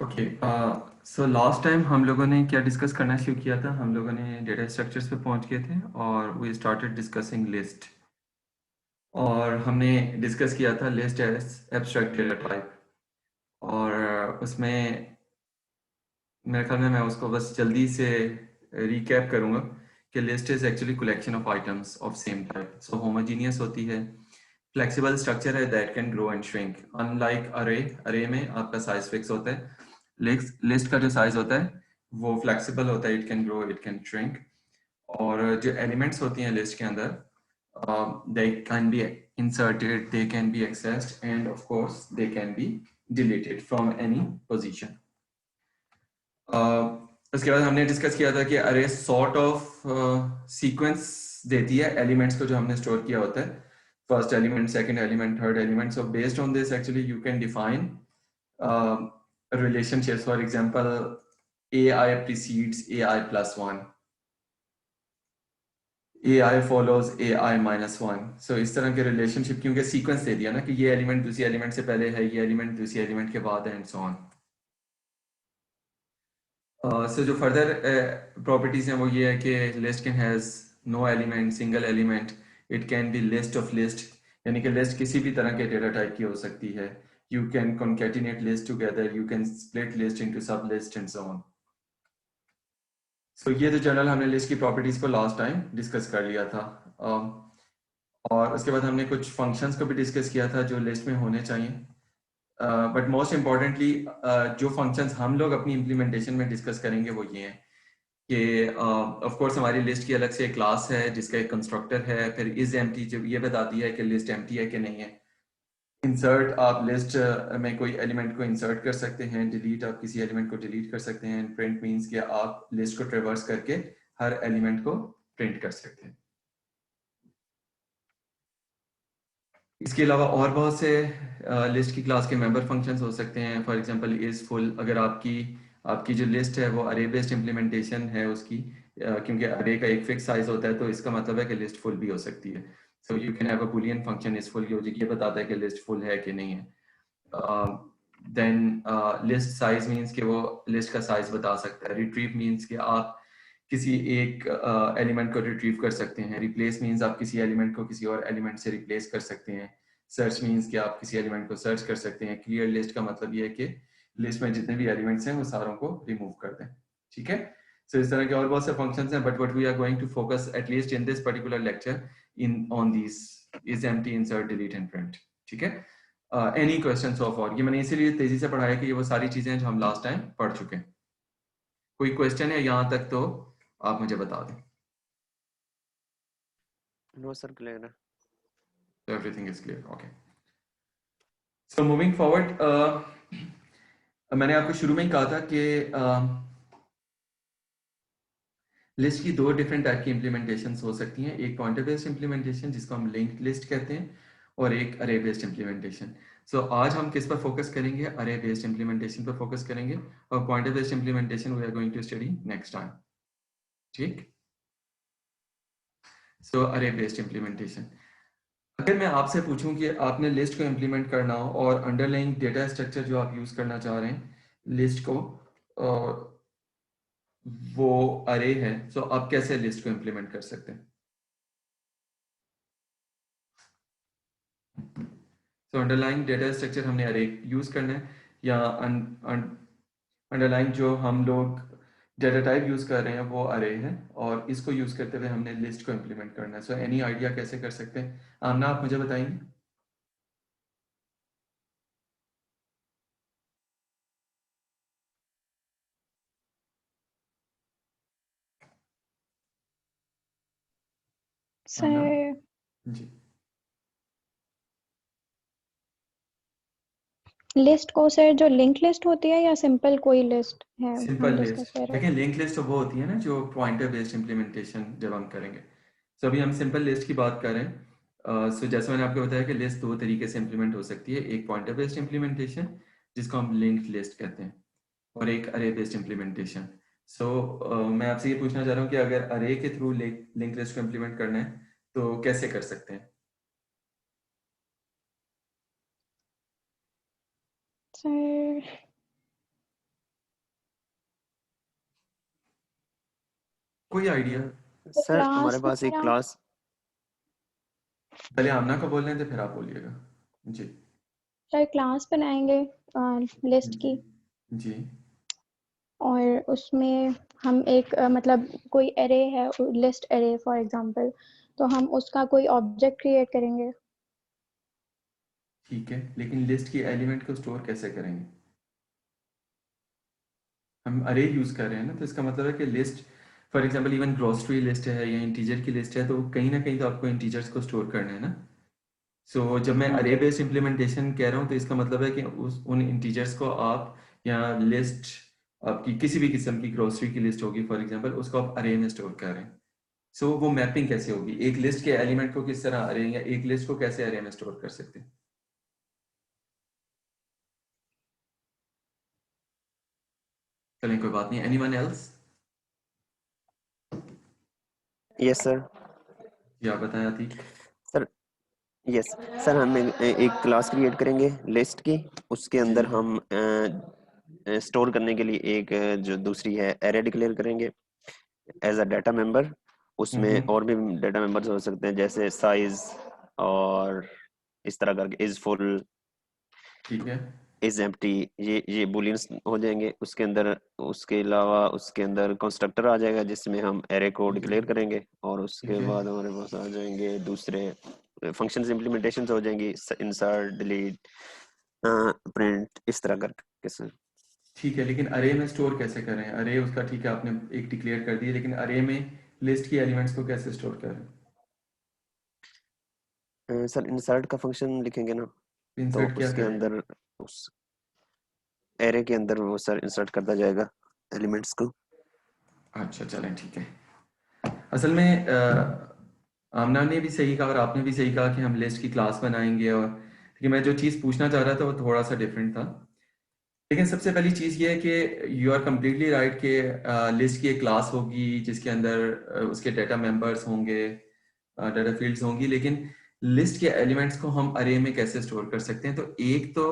Okay, so last time हम लोगों ने क्या डिस्कस करना शुरू किया था। हम लोगों ने डेटा स्ट्रक्चर्स पे पहुंच गए थे और वी स्टार्टेड डिस्कसिंग लिस्ट। और हमने डिस्कस किया था list as abstract data type. और उसमें मेरे ख्याल में मैं उसको बस जल्दी से रिकैप करूंगा कि list is actually collection of items of same type. So homogeneous होती है, फ्लेक्सिबल स्ट्रक्चर है that can grow and shrink unlike अरे। अरे में आपका साइज फिक्स होता है। लिस्ट का जो साइज होता है वो फ्लेक्सिबल होता है, it can grow it can shrink. और जो एलिमेंट्स होती हैं लिस्ट के अंदर, they can be inserted, they can be accessed end of course they can be deleted from any position. उसके बाद हमने डिस्कस किया था कि अरे सॉर्ट ऑफ सीक्वेंस देती है एलिमेंट्स को जो हमने स्टोर किया होता है, first element, second element, third element. So based on this actually you can define relationships. For example, ai precedes ai plus 1, ai follows ai minus 1. So इस तरह के रिलेशनशिप, क्योंकि सीक्वेंस दे दिया ना कि ये एलिमेंट दूसरी एलिमेंट से पहले है, ये एलिमेंट दूसरी एलिमेंट के बाद है, एंड सो ऑन। सो जो फर्दर प्रॉपर्टीज हैं वो ये है कि list can has no element, single element, it can be list of list, यानी कि लिस्ट किसी भी तरह के डेटा टाइप की हो सकती है। You can concatenate list together, you can split list into sub list and so on. So ये तो जनरल हमने लिस्ट की प्रॉपर्टीज को लास्ट टाइम डिस्कस कर लिया था। और उसके बाद हमने कुछ फंक्शंस को भी डिस्कस किया था जो लिस्ट में होने चाहिए। बट मोस्ट इम्पॉर्टेंटली जो फंक्शंस हम लोग अपनी इम्प्लीमेंटेशन में डिस्कस करेंगे वो ये हैं कि ऑफ कोर्स हमारी लिस्ट की अलग से एक क्लास है जिसका एक कंस्ट्रक्टर है, फिर इज एम्प्टी जो ये बताती है कि लिस्ट एम्प्टी है कि नहीं है। इंसर्ट, आप लिस्ट में कोई एलिमेंट को इंसर्ट कर सकते हैं। डिलीट, आप किसी एलिमेंट को डिलीट कर सकते हैं। प्रिंट मींस कि आप लिस्ट को ट्रेवर्स करके हर एलिमेंट को प्रिंट कर सकते हैं। इसके अलावा और बहुत से लिस्ट की क्लास के मेंबर फंक्शंस हो सकते हैं। फॉर एग्जांपल इज फुल, अगर आपकी आपकी जो लिस्ट है वो अरे बेस्ड इम्प्लीमेंटेशन है उसकी, क्योंकि अरे का एक फिक्स साइज होता है तो इसका मतलब है कि लिस्ट फुल भी हो सकती है। So you can have a Boolean function is full, जो ये बताता है कि लिस्ट फुल है कि नहीं है। देन लिस्ट साइज मींस कि वो लिस्ट का साइज बता सकता है। रिट्रीव मींस कि आप किसी एक एलिमेंट को रिट्रीव कर सकते हैं। रिप्लेस मींस आप किसी एलिमेंट को किसी और एलिमेंट से रिप्लेस कर सकते हैं। सर्च मींस कि आप किसी एलिमेंट को सर्च कर सकते हैं। क्लियर लिस्ट का मतलब ये है कि लिस्ट में जितने भी एलिमेंट्स हैं वो सारों को रिमूव कर दें। ठीक है। सो इस तरह के और बहुत से फंक्शंस हैं, but what we are going to focus at least in this particular lecture in on these is empty, insert, delete and print. ठीक है। एनी क्वेश्चन सो फॉर, ये मैंने इसीलिए तेजी से पढ़ाया कि ये वो सारी चीजें हैं जो हम लास्ट टाइम पढ़ चुके हैं। कोई क्वेश्चन है यहाँ तक तो आप मुझे बता दें। नो सर, क्लियर है। So everything is clear. Okay. So moving forward, मैंने आपको शुरू में ही कहा था कि लिस्ट की दो डिफरेंट टाइप की इम्प्लीमेंटेशन हो सकती हैं। एक पॉइंटर बेस्ड इम्प्लीमेंटेशन जिसको हम लिंक्ड लिस्ट कहते हैं, और एक अरे बेस्ड इम्प्लीमेंटेशन। सो आज हम किस पर फोकस करेंगे? अरे बेस्ड इम्प्लीमेंटेशन पर फोकस करेंगे, और pointer based implementation we are going to study next time. ठीक। सो अरे बेस्ड इम्प्लीमेंटेशन, अगर मैं आपसे पूछूं कि आपने लिस्ट को इम्प्लीमेंट करना हो और अंडरलाइंग डेटा स्ट्रक्चर जो आप यूज करना चाह रहे हैं लिस्ट को, वो अरे है, तो आप कैसे लिस्ट को इम्प्लीमेंट कर सकते हैं? तो अंडरलाइंग डेटा स्ट्रक्चर हमने अरे यूज करना है, या अंडरलाइंग जो हम लोग डेटा टाइप यूज कर रहे हैं वो अरे है, और इसको यूज करते हुए हमने लिस्ट को इम्प्लीमेंट करना है। सो एनी आइडिया कैसे कर सकते हैं? आमना, आप मुझे बताएंगे। आमना सर जी। लिस्ट को सर जो लिंक लिस्ट होती है या सिंपल कोई लिस्ट है सिंपल हम लिस्ट, डिस्कस कर रहे हैं? लेकिन लिंक लिस्ट तो वो होती है ना जो पॉइंटर बेस्ड इम्प्लीमेंटेशन जब हम करेंगे। सो अभी हम सिंपल लिस्ट की बात कर रहे हैं। सो जैसे मैंने आपको बताया कि लिस्ट दो तरीके से इम्प्लीमेंट हो सकती है। एक पॉइंटर बेस्ड इम्प्लीमेंटेशन जिसको हम लिंक्ड लिस्ट कहते हैं, और एक अरे बेस्ड इम्प्लीमेंटेशन। सो मैं आपसे ये पूछना चाह रहा हूँ कि अगर अरे के थ्रू लिंक लिस्ट को इम्प्लीमेंट करना है तो कैसे कर सकते हैं? सर कोई आइडिया? तो सर हमारे क्लास पास एक वगैरह, क्लास, पहले आमना को बोल रहे थे फिर आप बोलिएगा। जी सर क्लास बनाएंगे लिस्ट की, जी और उसमें हम एक मतलब कोई एरे है, लिस्ट एरे फॉर एग्जांपल, तो हम उसका कोई ऑब्जेक्ट क्रिएट करेंगे। ठीक है, लेकिन लिस्ट की एलिमेंट को स्टोर कैसे करेंगे? हम अरे यूज कर रहे हैं ना, तो इसका मतलब है कि list, for example even grocery list है या इंटीजर की लिस्ट है, तो कहीं ना कहीं तो आपको इंटीजर्स को स्टोर करना है ना। सो जब मैं हाँ अरे तो बेस्ड इम्प्लीमेंटेशन कह रहा हूँ तो इसका मतलब है कि उस उन इंटीजर्स को आप, या लिस्ट आपकी किसी भी किस्म की ग्रोसरी की लिस्ट होगी फॉर एग्जांपल, उसको आप अरे में स्टोर कर रहे हैं। सो वो मैपिंग कैसे होगी, एक लिस्ट के एलिमेंट को किस तरह अरे, या एक लिस्ट को कैसे अरे में स्टोर कर सकते हैं? चलें, कोई बात नहीं। Anyone else? Yes sir. जी आप बताएं आतिक। सर यस सर, हम एक क्लास क्रिएट करेंगे लिस्ट की, उसके जी अंदर हम स्टोर करने के लिए एक जो दूसरी है एरे डिक्लेयर करेंगे एज अ डाटा मेंबर। उसमें हम्म, और भी डाटा मेंबर्स हो सकते हैं जैसे साइज और इस तरह करके इज फुल, ठीक है इज एम्प्टी, ये बूलियंस हो जाएंगे उसके अंदर। उसके अलावा उसके अंदर कंस्ट्रक्टर आ जाएगा जिसमें हम एरे को डिक्लेयर करेंगे, और उसके ठीक है बाद हमारे पास आ जाएंगे दूसरे फंक्शंस इम्प्लीमेंटेशन हो जाएंगी, इंसर्ट, डिलीट, प्रिंट, इस तरह करके सर। ठीक है, लेकिन अरे में स्टोर कैसे करें? अरे उसका ठीक है, आपने एक डिक्लेयर कर दिया, लेकिन अरे में लिस्ट की एलिमेंट्स को कैसे स्टोर करें? सर इंसर्ट का फंक्शन लिखेंगे ना, तो इंसर्ट क्या उसके करें? अंदर उस एरे के अंदर वो सर इंसर्ट करता जाएगा एलिमेंट्स को। अच्छा चलें, ठीक है। असल में आमना ने भी सही कहा और आपने भी सही कहा कि हम लिस्ट की क्लास बनाएंगे, और लेकिन मैं जो चीज़ पूछना चाह रहा था वो थोड़ा सा डिफरेंट था। लेकिन सबसे पहली चीज़ ये है कि यू आर कम्प्लीटली राइट कि लिस्ट की एक क्लास होगी जिसके अंदर उसके डाटा मेंबर्स होंगे, डाटा फील्ड्स होंगी, लेकिन लिस्ट के एलिमेंट्स को हम अरे में कैसे स्टोर कर सकते हैं? तो एक तो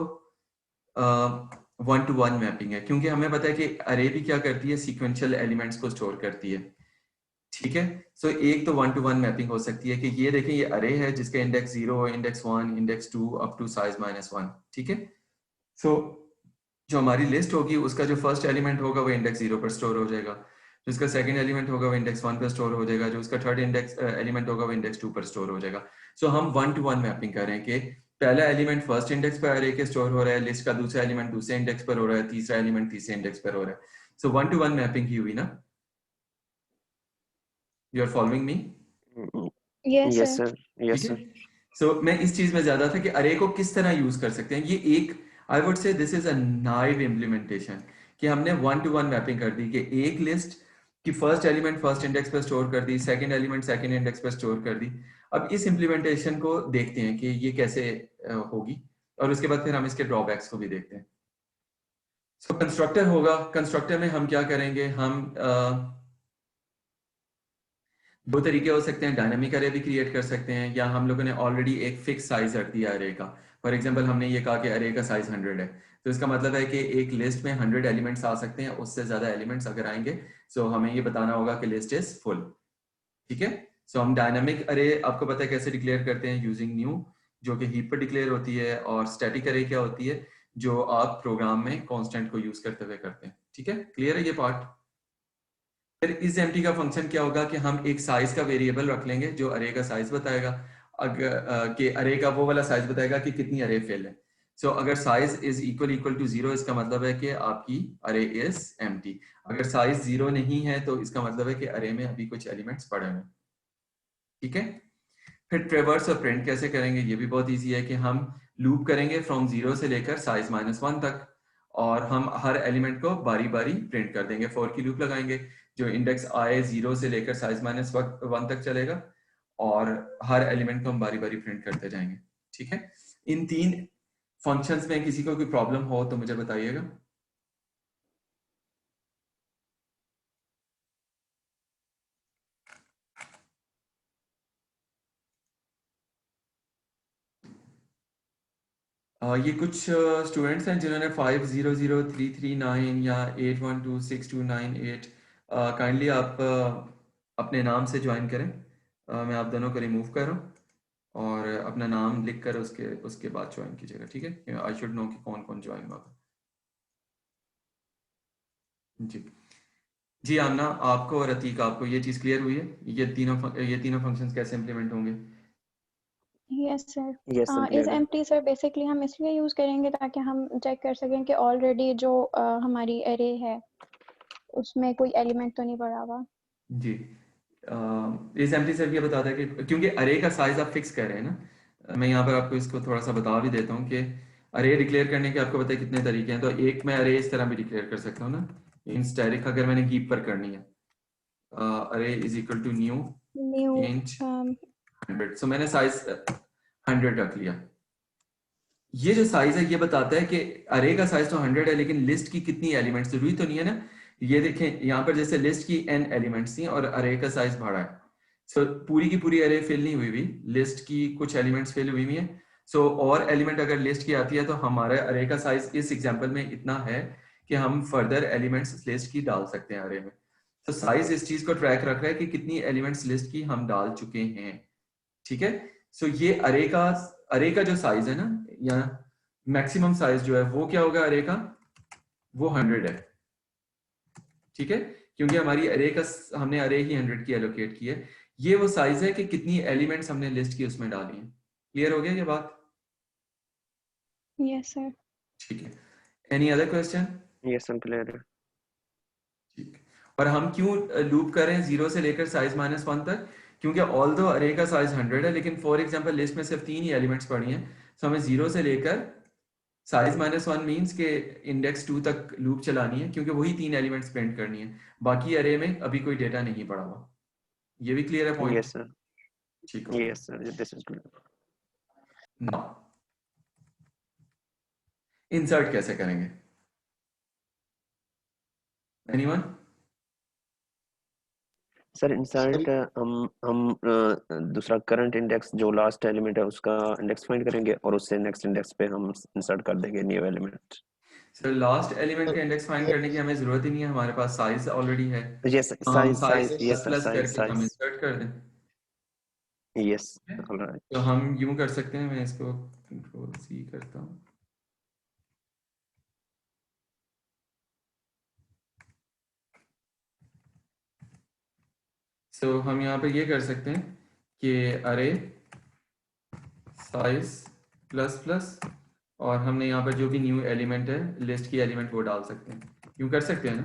वन टू वन मैपिंग है, क्योंकि हमें पता है कि अरे भी क्या करती है, सीक्वेंशियल एलिमेंट्स को स्टोर करती है। ठीक है, सो एक तो वन टू वन मैपिंग हो सकती है कि ये देखें, ये अरे है जिसका index 0, index 1, index 2 up to size -1। ठीक है, सो जो हमारी लिस्ट होगी उसका जो फर्स्ट एलिमेंट होगा वो इंडेक्स 0 पर स्टोर हो जाएगा, जो उसका सेकंड एलिमेंट होगा वो इंडेक्स 1 पर स्टोर हो जाएगा, जो उसका थर्ड इंडेक्स एलिमेंट होगा वो इंडेक्स 2 पर स्टोर हो जाएगा। सो हम वन टू वन मैपिंग कर रहे हैं कि पहला एलिमेंट फर्स्ट इंडेक्स पर अरे के स्टोर हो रहा है, लिस्ट का दूसरा एलिमेंट दूसरे इंडेक्स पर हो रहा है, तीसरा एलिमेंट तीसरे इंडेक्स पर हो रहा है। So one to one mapping ही हुई ना? You are following me? Yes yes sir. Sir, ठीक यस है, सर। सो मैं इस चीज में ज्यादा था कि अरे को किस तरह यूज कर सकते हैं। ये एक, I would say this is a naive implementation, कि हमने वन टू वन मैपिंग कर दी कि एक लिस्ट की फर्स्ट एलिमेंट फर्स्ट इंडेक्स पर स्टोर कर दी, सेकंड एलिमेंट सेकंड इंडेक्स पर स्टोर कर दी। अब इस इम्प्लीमेंटेशन को देखते हैं कि ये कैसे होगी, और उसके बाद फिर हम इसके ड्रॉबैक्स को भी देखते हैं। सो कंस्ट्रक्टर होगा, कंस्ट्रक्टर में हम क्या करेंगे, हम दो तरीके हो सकते हैं, डायनामिक अरे भी क्रिएट कर सकते हैं, या हम लोगों ने ऑलरेडी एक फिक्स साइज रख दिया अरे का। फॉर एग्जांपल हमने ये कहा कि अरे का साइज 100 है, तो इसका मतलब है कि एक लिस्ट में 100 एलिमेंट्स आ सकते हैं, उससे ज्यादा एलिमेंट्स अगर आएंगे सो हमें ये बताना होगा कि लिस्ट इज फुल। ठीक है, सो हम डायनामिक अरे आपको पता है कैसे डिक्लेयर करते हैं, यूजिंग न्यू, जो कि हीप पर डिक्लेयर होती है, और स्टैटिक अरे क्या होती है, जो आप प्रोग्राम में कांस्टेंट को यूज करते हुए करते हैं। ठीक है, क्लियर है ये पार्ट? फिर इस एम्प्टी का फंक्शन क्या होगा कि हम एक साइज का वेरिएबल रख लेंगे जो अरे का साइज बताएगा, अगर कि अरे का वो वाला साइज बताएगा कि कितनी अरे फेल है। सो अगर size is equal equal to 0, इसका मतलब है कि आपकी अरे इज एम्प्टी। अगर साइज 0 नहीं है तो इसका मतलब है कि अरे में अभी कुछ एलिमेंट्स पड़े हुए हैं। ठीक है, फिर ट्रेवर्स और प्रिंट कैसे करेंगे, ये भी बहुत इजी है कि हम लूप करेंगे फ्रॉम 0 से लेकर साइज -1 तक, और हम हर एलिमेंट को बारी बारी प्रिंट कर देंगे। फॉर की लूप लगाएंगे, जो इंडेक्स आए 0 से लेकर साइज -1 तक चलेगा, और हर एलिमेंट को हम बारी बारी प्रिंट करते जाएंगे। ठीक है, इन तीन फंक्शंस में किसी को कोई प्रॉब्लम हो तो मुझे बताइएगा। ये कुछ स्टूडेंट्स हैं जिन्होंने 500339 या 812629 8, काइंडली आप अपने नाम से ज्वाइन करें। मैं आप दोनों को रिमूव कर रहा हूँ और अपना नाम लिख कर उसके बाद ज्वाइन कीजिएगा, ठीक है? आई शुड नो कि कौन कौन ज्वाइन हुआ। जी जी आमना, आपको और अतीक, आपको ये चीज़ क्लियर हुई है? ये तीनों फंक्शंस कैसे इंप्लीमेंट होंगे? Yes sir. यस सर, इस क्लियर है। एम्प्टी सर बेसिकली हम इसलिए यूज़ करेंगे ताकि हम चेक कर सकें कि ऑलरेडी जो हमारी एरे है उसमें कोई एलिमेंट तो नहीं पड़ा हुआ। जी इस एम्प्टी सर ये बताता है कि क्योंकि अरे का साइज आप फिक्स कर रहे हैं ना, मैं यहाँ पर आपको इसको थोड़ा सा बता भी देता हूँ कि अरे डिक्लेयर करने के आपको पता है कितने तरीके हैं। तो एक मैं अरे इस तरह भी डिक्लेयर कर सकता हूँ ना, इन स्टैटिक अगर मैंने कीप पर करनी है, array is equal to new new int 100। So मैंने साइज 100 रख लिया। ये जो साइज है ये बताता है कि अरे का साइज तो 100 है, लेकिन लिस्ट की कितनी एलिमेंट्स जरूरी तो नहीं है ना। ये देखें यहाँ पर जैसे लिस्ट की n एलिमेंट्स थी और अरे का साइज बढ़ा है। सो पूरी की पूरी अरे फिल नहीं हुई हुई, लिस्ट की कुछ एलिमेंट्स फिल हुई हुई है। सो और एलिमेंट अगर लिस्ट की आती है तो हमारे अरे का साइज इस एग्जांपल में इतना है कि हम फर्दर एलिमेंट्स लिस्ट की डाल सकते हैं अरे में। तो साइज इस चीज को ट्रैक रख रहा है कि कितनी एलिमेंट्स लिस्ट की हम डाल चुके हैं, ठीक है? सो ये अरे का जो साइज है ना, या मैक्सिमम साइज जो है वो क्या होगा अरे का, वो 100 है, ठीक है? क्योंकि हमारी अरे का हमने अरे ही 100 की एलोकेट की है। ये वो साइज है कि कितनी एलिमेंट्स हमने लिस्ट की उसमें डाली है। क्लियर हो गया ये बात? Yes sir. ठीक है। Any other question? Yes sir, clear है। ठीक है। और हम क्यों लूप कर रहे हैं 0 से लेकर साइज -1 तक? क्योंकि ऑल दो अरे का साइज 100 है, लेकिन फॉर एग्जांपल लिस्ट में सिर्फ 3 ही एलिमेंट्स पड़ी हैं, तो हमें 0 से लेकर साइज -1 मीन्स के इंडेक्स 2 तक लूप चलानी है, क्योंकि वही 3 एलिमेंट्स प्रिंट करनी है। बाकी अरे में अभी कोई डेटा नहीं पड़ा हुआ। ये भी क्लियर है पॉइंट? Yes sir. ठीक हो गया। Yes sir, this is clear. Now insert कैसे करेंगे? एनीवन? सर इंसर्ट दूसरा करंट इंडेक्स जो लास्ट एलिमेंट है उसका इंडेक्स फाइंड करेंगे और उससे नेक्स्ट इंडेक्स पे हम इंसर्ट कर देंगे new element. Sir last element का इंडेक्स फाइंड करने की हमें जरूरत ही नहीं है, हमारे पास साइज ऑलरेडी है। यस तो हम size size size, plus yes sir, plus size करके हम साइज, इंसर्ट कर दें। यस, ठीक है? तो ऑलराइट। हम यूं कर सकते हैं, मैं इसको कंट्रोल सी करता हूँ। सो हम यहाँ पे ये कर सकते हैं कि अरे साइज प्लस प्लस, और हमने यहाँ पर जो भी न्यू एलिमेंट है लिस्ट की एलिमेंट वो डाल सकते हैं। यूं कर सकते हैं ना?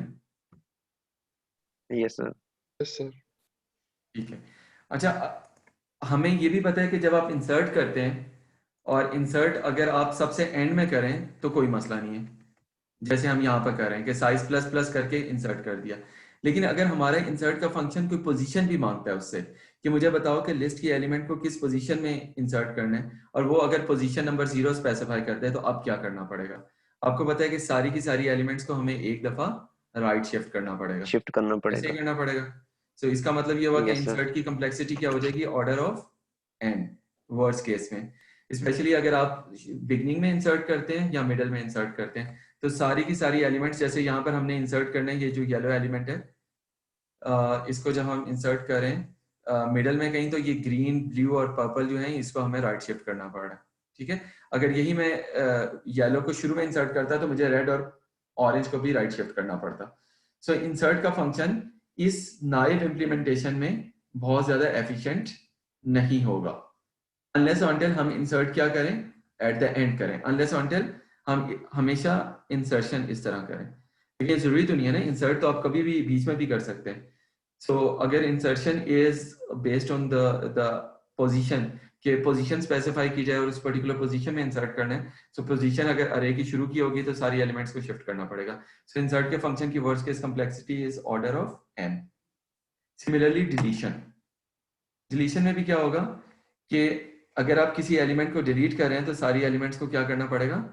Yes sir. Yes sir. ठीक है। अच्छा हमें ये भी पता है कि जब आप इंसर्ट करते हैं, और इंसर्ट अगर आप सबसे एंड में करें तो कोई मसला नहीं है, जैसे हम यहाँ पर कर रहे हैं कि साइज प्लस प्लस करके इंसर्ट कर दिया। लेकिन अगर हमारा इंसर्ट का फंक्शन कोई पोजीशन भी मांगता है उससे कि मुझे बताओ कि लिस्ट की एलिमेंट को किस पोजीशन में इंसर्ट करना है, और वो अगर पोजीशन नंबर 0 स्पेसिफाई करते हैं, तो अब क्या करना पड़ेगा? आपको पता है कि सारी की सारी एलिमेंट्स को हमें एक दफा राइट शिफ्ट करना पड़ेगा। शिफ्ट करना कैसे पड़ेगा। करना पड़ेगा? सो इसका मतलब ये हुआ कि यस सर। इंसर्ट की कम्प्लेक्सिटी क्या हो जाएगी, order of n, worst case में। स्पेशली अगर आप बिगनिंग में इंसर्ट करते हैं या मिडल में इंसर्ट करते हैं, तो सारी की सारी एलिमेंट्स, जैसे यहाँ पर हमने इंसर्ट करना है ये जो येलो एलिमेंट है, इसको जब हम इंसर्ट करें मिडल में कहीं, तो ये ग्रीन ब्लू और पर्पल जो है इसको हमें राइट शिफ्ट करना पड़ रहा है, ठीक है? अगर यही मैं येलो को शुरू में इंसर्ट करता तो मुझे रेड और ऑरेंज को भी राइट शिफ्ट करना पड़ता। सो इंसर्ट का फंक्शन इस नाइव इम्प्लीमेंटेशन में बहुत ज्यादा एफिशिएंट नहीं होगा, अनलेस अनटिल हम इंसर्ट क्या करें, एट द एंड करें, अनलेस अनटिल हम हमेशा इंसर्शन इस तरह करें। लेकिन जरूरी तो नहीं है ना, इंसर्ट तो आप कभी भी बीच में भी कर सकते हैं। सो अगर insertion is based on the position, के पोजीशन स्पेसिफाई की जाए और उस पर्टिकुलर पोजीशन में इंसर्ट करना है, सो पोजीशन अगर अरे की शुरू की होगी तो सारी एलिमेंट्स को शिफ्ट करना पड़ेगा। सो इंसर्ट के फंक्शन की worst case complexity is order of n. Similarly deletion, deletion में भी क्या होगा कि अगर आप किसी एलिमेंट को डिलीट कर रहे हैं तो सारी एलिमेंट्स को क्या करना पड़ेगा,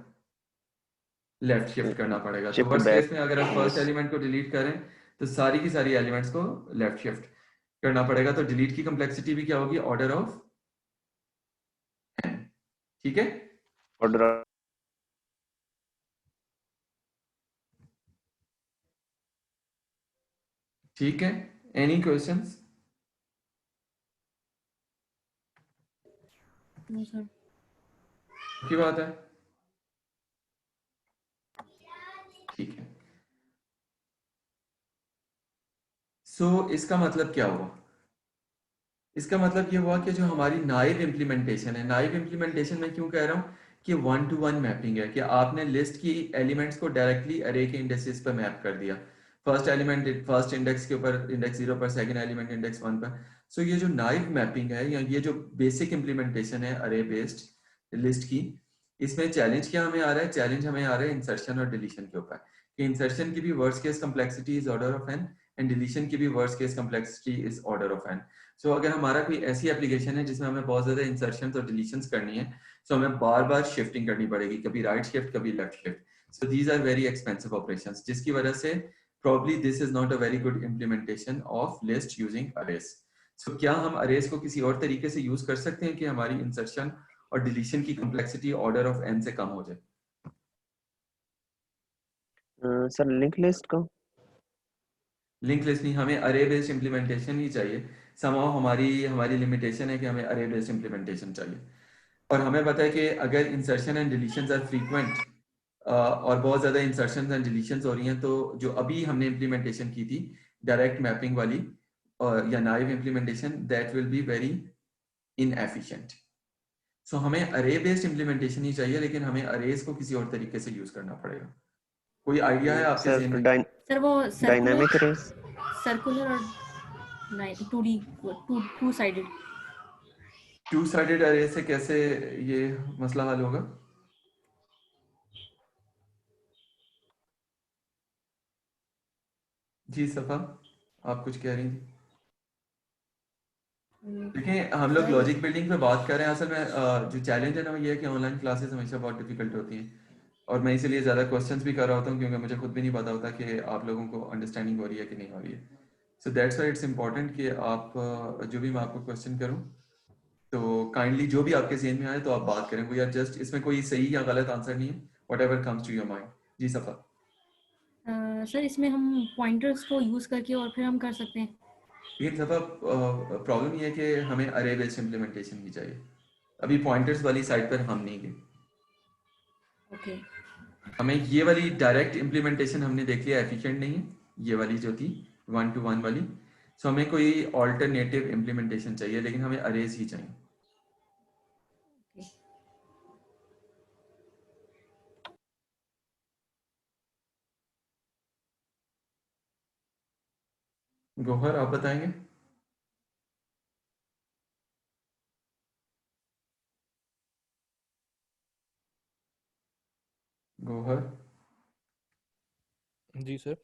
लेफ्ट शिफ्ट करना पड़ेगा। तो शिफ्ट वर्स्ट बैक। केस में अगर आप फर्स्ट यस। एलिमेंट को डिलीट करें तो सारी की सारी एलिमेंट्स को लेफ्ट शिफ्ट करना पड़ेगा। तो डिलीट की कंप्लेक्सिटी भी क्या होगी, ऑर्डर ऑफ एन, ठीक है? ऑर्डर। ठीक है। Any questions? No sir. की बात है, ठीक है। सो इसका मतलब क्या हुआ? इसका मतलब ये हुआ कि जो हमारी नाइव इम्प्लीमेंटेशन है, नाइव इम्प्लीमेंटेशन में क्यों कह रहा हूँ कि 1-to-1 मैपिंग है, कि आपने लिस्ट की एलिमेंट्स को डायरेक्टली अरे के इंडेक्सेस पर मैप कर दिया। फर्स्ट एलिमेंट फर्स्ट इंडेक्स के ऊपर इंडेक्स 0 पर, सेकंड एलिमेंट इंडेक्स 1 पर। सो ये जो नाइव मैपिंग है, या ये जो बेसिक इम्प्लीमेंटेशन है अरे बेस्ड लिस्ट की, इसमें चैलेंज क्या हमें आ रहा है? चैलेंज हमें आ रहा है इंसर्शन और डिलीशन के ऊपर, कि इंसर्शन की भी worst case complexity is order of N, and deletion की भी worst case complexity is order of N. So अगर हमारा कोई ऐसी एप्लीकेशन है जिसमें हमें बहुत ज्यादा इंसर्शन और डिलीशंस करनी है, सो हमें बार बार शिफ्टिंग करनी पड़ेगी, कभी राइट शिफ्ट कभी left shift. So these are very expensive operations, जिसकी वजह से probably this is not a very good implementation of list using arrays. So क्या हम arrays को किसी और तरीके से यूज कर सकते हैं कि हमारी इंसर्शन और डिलीशन की कम्प्लेक्सिटी ऑर्डर ऑफ n से कम हो जाए? सर लिंक लिस्ट का लिंक लिस्ट नहीं, हमें अरे बेस्ड इम्प्लीमेंटेशन ही चाहिए। समहाउ हमारी लिमिटेशन है कि हमें अरे बेस्ड इम्प्लीमेंटेशन चाहिए, और हमें पता है कि अगर insertion and deletions are frequent और बहुत ज्यादा इंसर्शन एंड डिलीशंस हो रही हैं, तो जो अभी हमने इम्प्लीमेंटेशन की थी डायरेक्ट मैपिंग वाली या naive implementation, that will be very inefficient. So हमें अरे बेस्ड इम्प्लीमेंटेशन ही चाहिए, लेकिन हमें अरेज को किसी और तरीके से यूज करना पड़ेगा। कोई आइडिया है आपके सर ज़हन में? सर वो डायनामिक रेस सर्कुलर और 2D two sided. Two sided अरे से कैसे ये मसला हल होगा? जी सफा, आप कुछ कह रही थी। देखिए हम लोग लॉजिक बिल्डिंग पे बात कर रहे हैं, असल में जो चैलेंज है ना वो ये है कि ऑनलाइन क्लासेस हमेशा बहुत डिफिकल्ट होती हैं, और मैं इसीलिए ज़्यादा क्वेश्चंस भी कर रहा होता हूँ, क्योंकि मुझे खुद भी नहीं पता होता कि आप लोगों को अंडरस्टैंडिंग हो रही है कि नहीं हो रही है। So that's why it's important कि आप जो भी मैं आपको क्वेश्चन करूँ तो काइंडली जो भी आपके ज़हन में आए तो आप बात करें। वी आर जस्ट, इसमें कोई सही या गलत आंसर नहीं है, whatever comes to your mind. जी सफा। सर इसमें हम पॉइंटर्स को यूज करके और फिर हम कर सकते हैं। लेकिन सफा प्रॉब्लम ये है कि हमें अरे बेस्ड इम्प्लीमेंटेशन ही चाहिए, अभी पॉइंटर्स वाली साइड पर हम नहीं गए। ओके। हमें ये वाली डायरेक्ट इम्प्लीमेंटेशन हमने देख लिया एफिशिएंट नहीं है, ये वाली जो थी 1-to-1 वाली। सो हमें कोई ऑल्टरनेटिव इम्प्लीमेंटेशन चाहिए, लेकिन हमें अरेज ही चाहिए। गौहर आप बताएंगे? गौहर जी सर।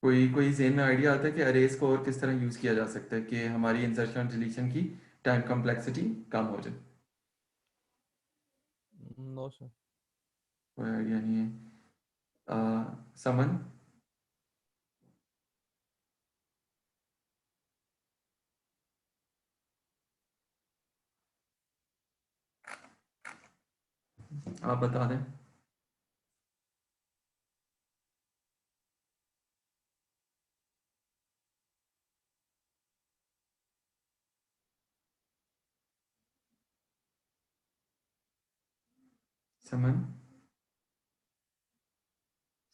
कोई ज़हन में आइडिया आता है कि अरेज को और किस तरह यूज किया जा सकता है कि हमारी इंसर्शन डिलीशन की टाइम कम्प्लेक्सिटी कम हो जाए? No sir. कोई आइडिया नहीं है। समन? आप बता दें। समन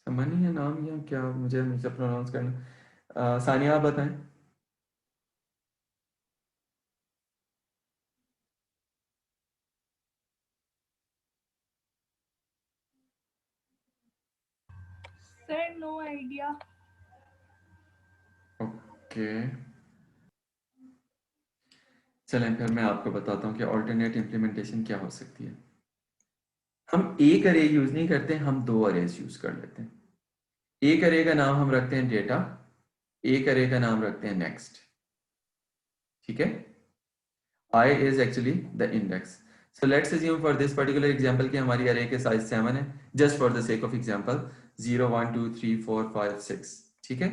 समन ही है नाम या क्या, मुझे हमेशा प्रोनाउंस करना। सानिया आप बताएं। Sir, no idea. ओके चलें फिर मैं आपको बताता हूँ कि ऑल्टरनेट इम्प्लीमेंटेशन क्या हो सकती है। हम एक अरे यूज नहीं करते, हम दो अरेज यूज कर लेते हैं। एक अरे का नाम हम रखते हैं डेटा, एक अरे का नाम रखते हैं नेक्स्ट। ठीक है, I is actually the index. So let's assume for this particular example कि हमारी अरे के साइज 7 है, just for the sake of example 0 1 2 3 4 5 6। ठीक है,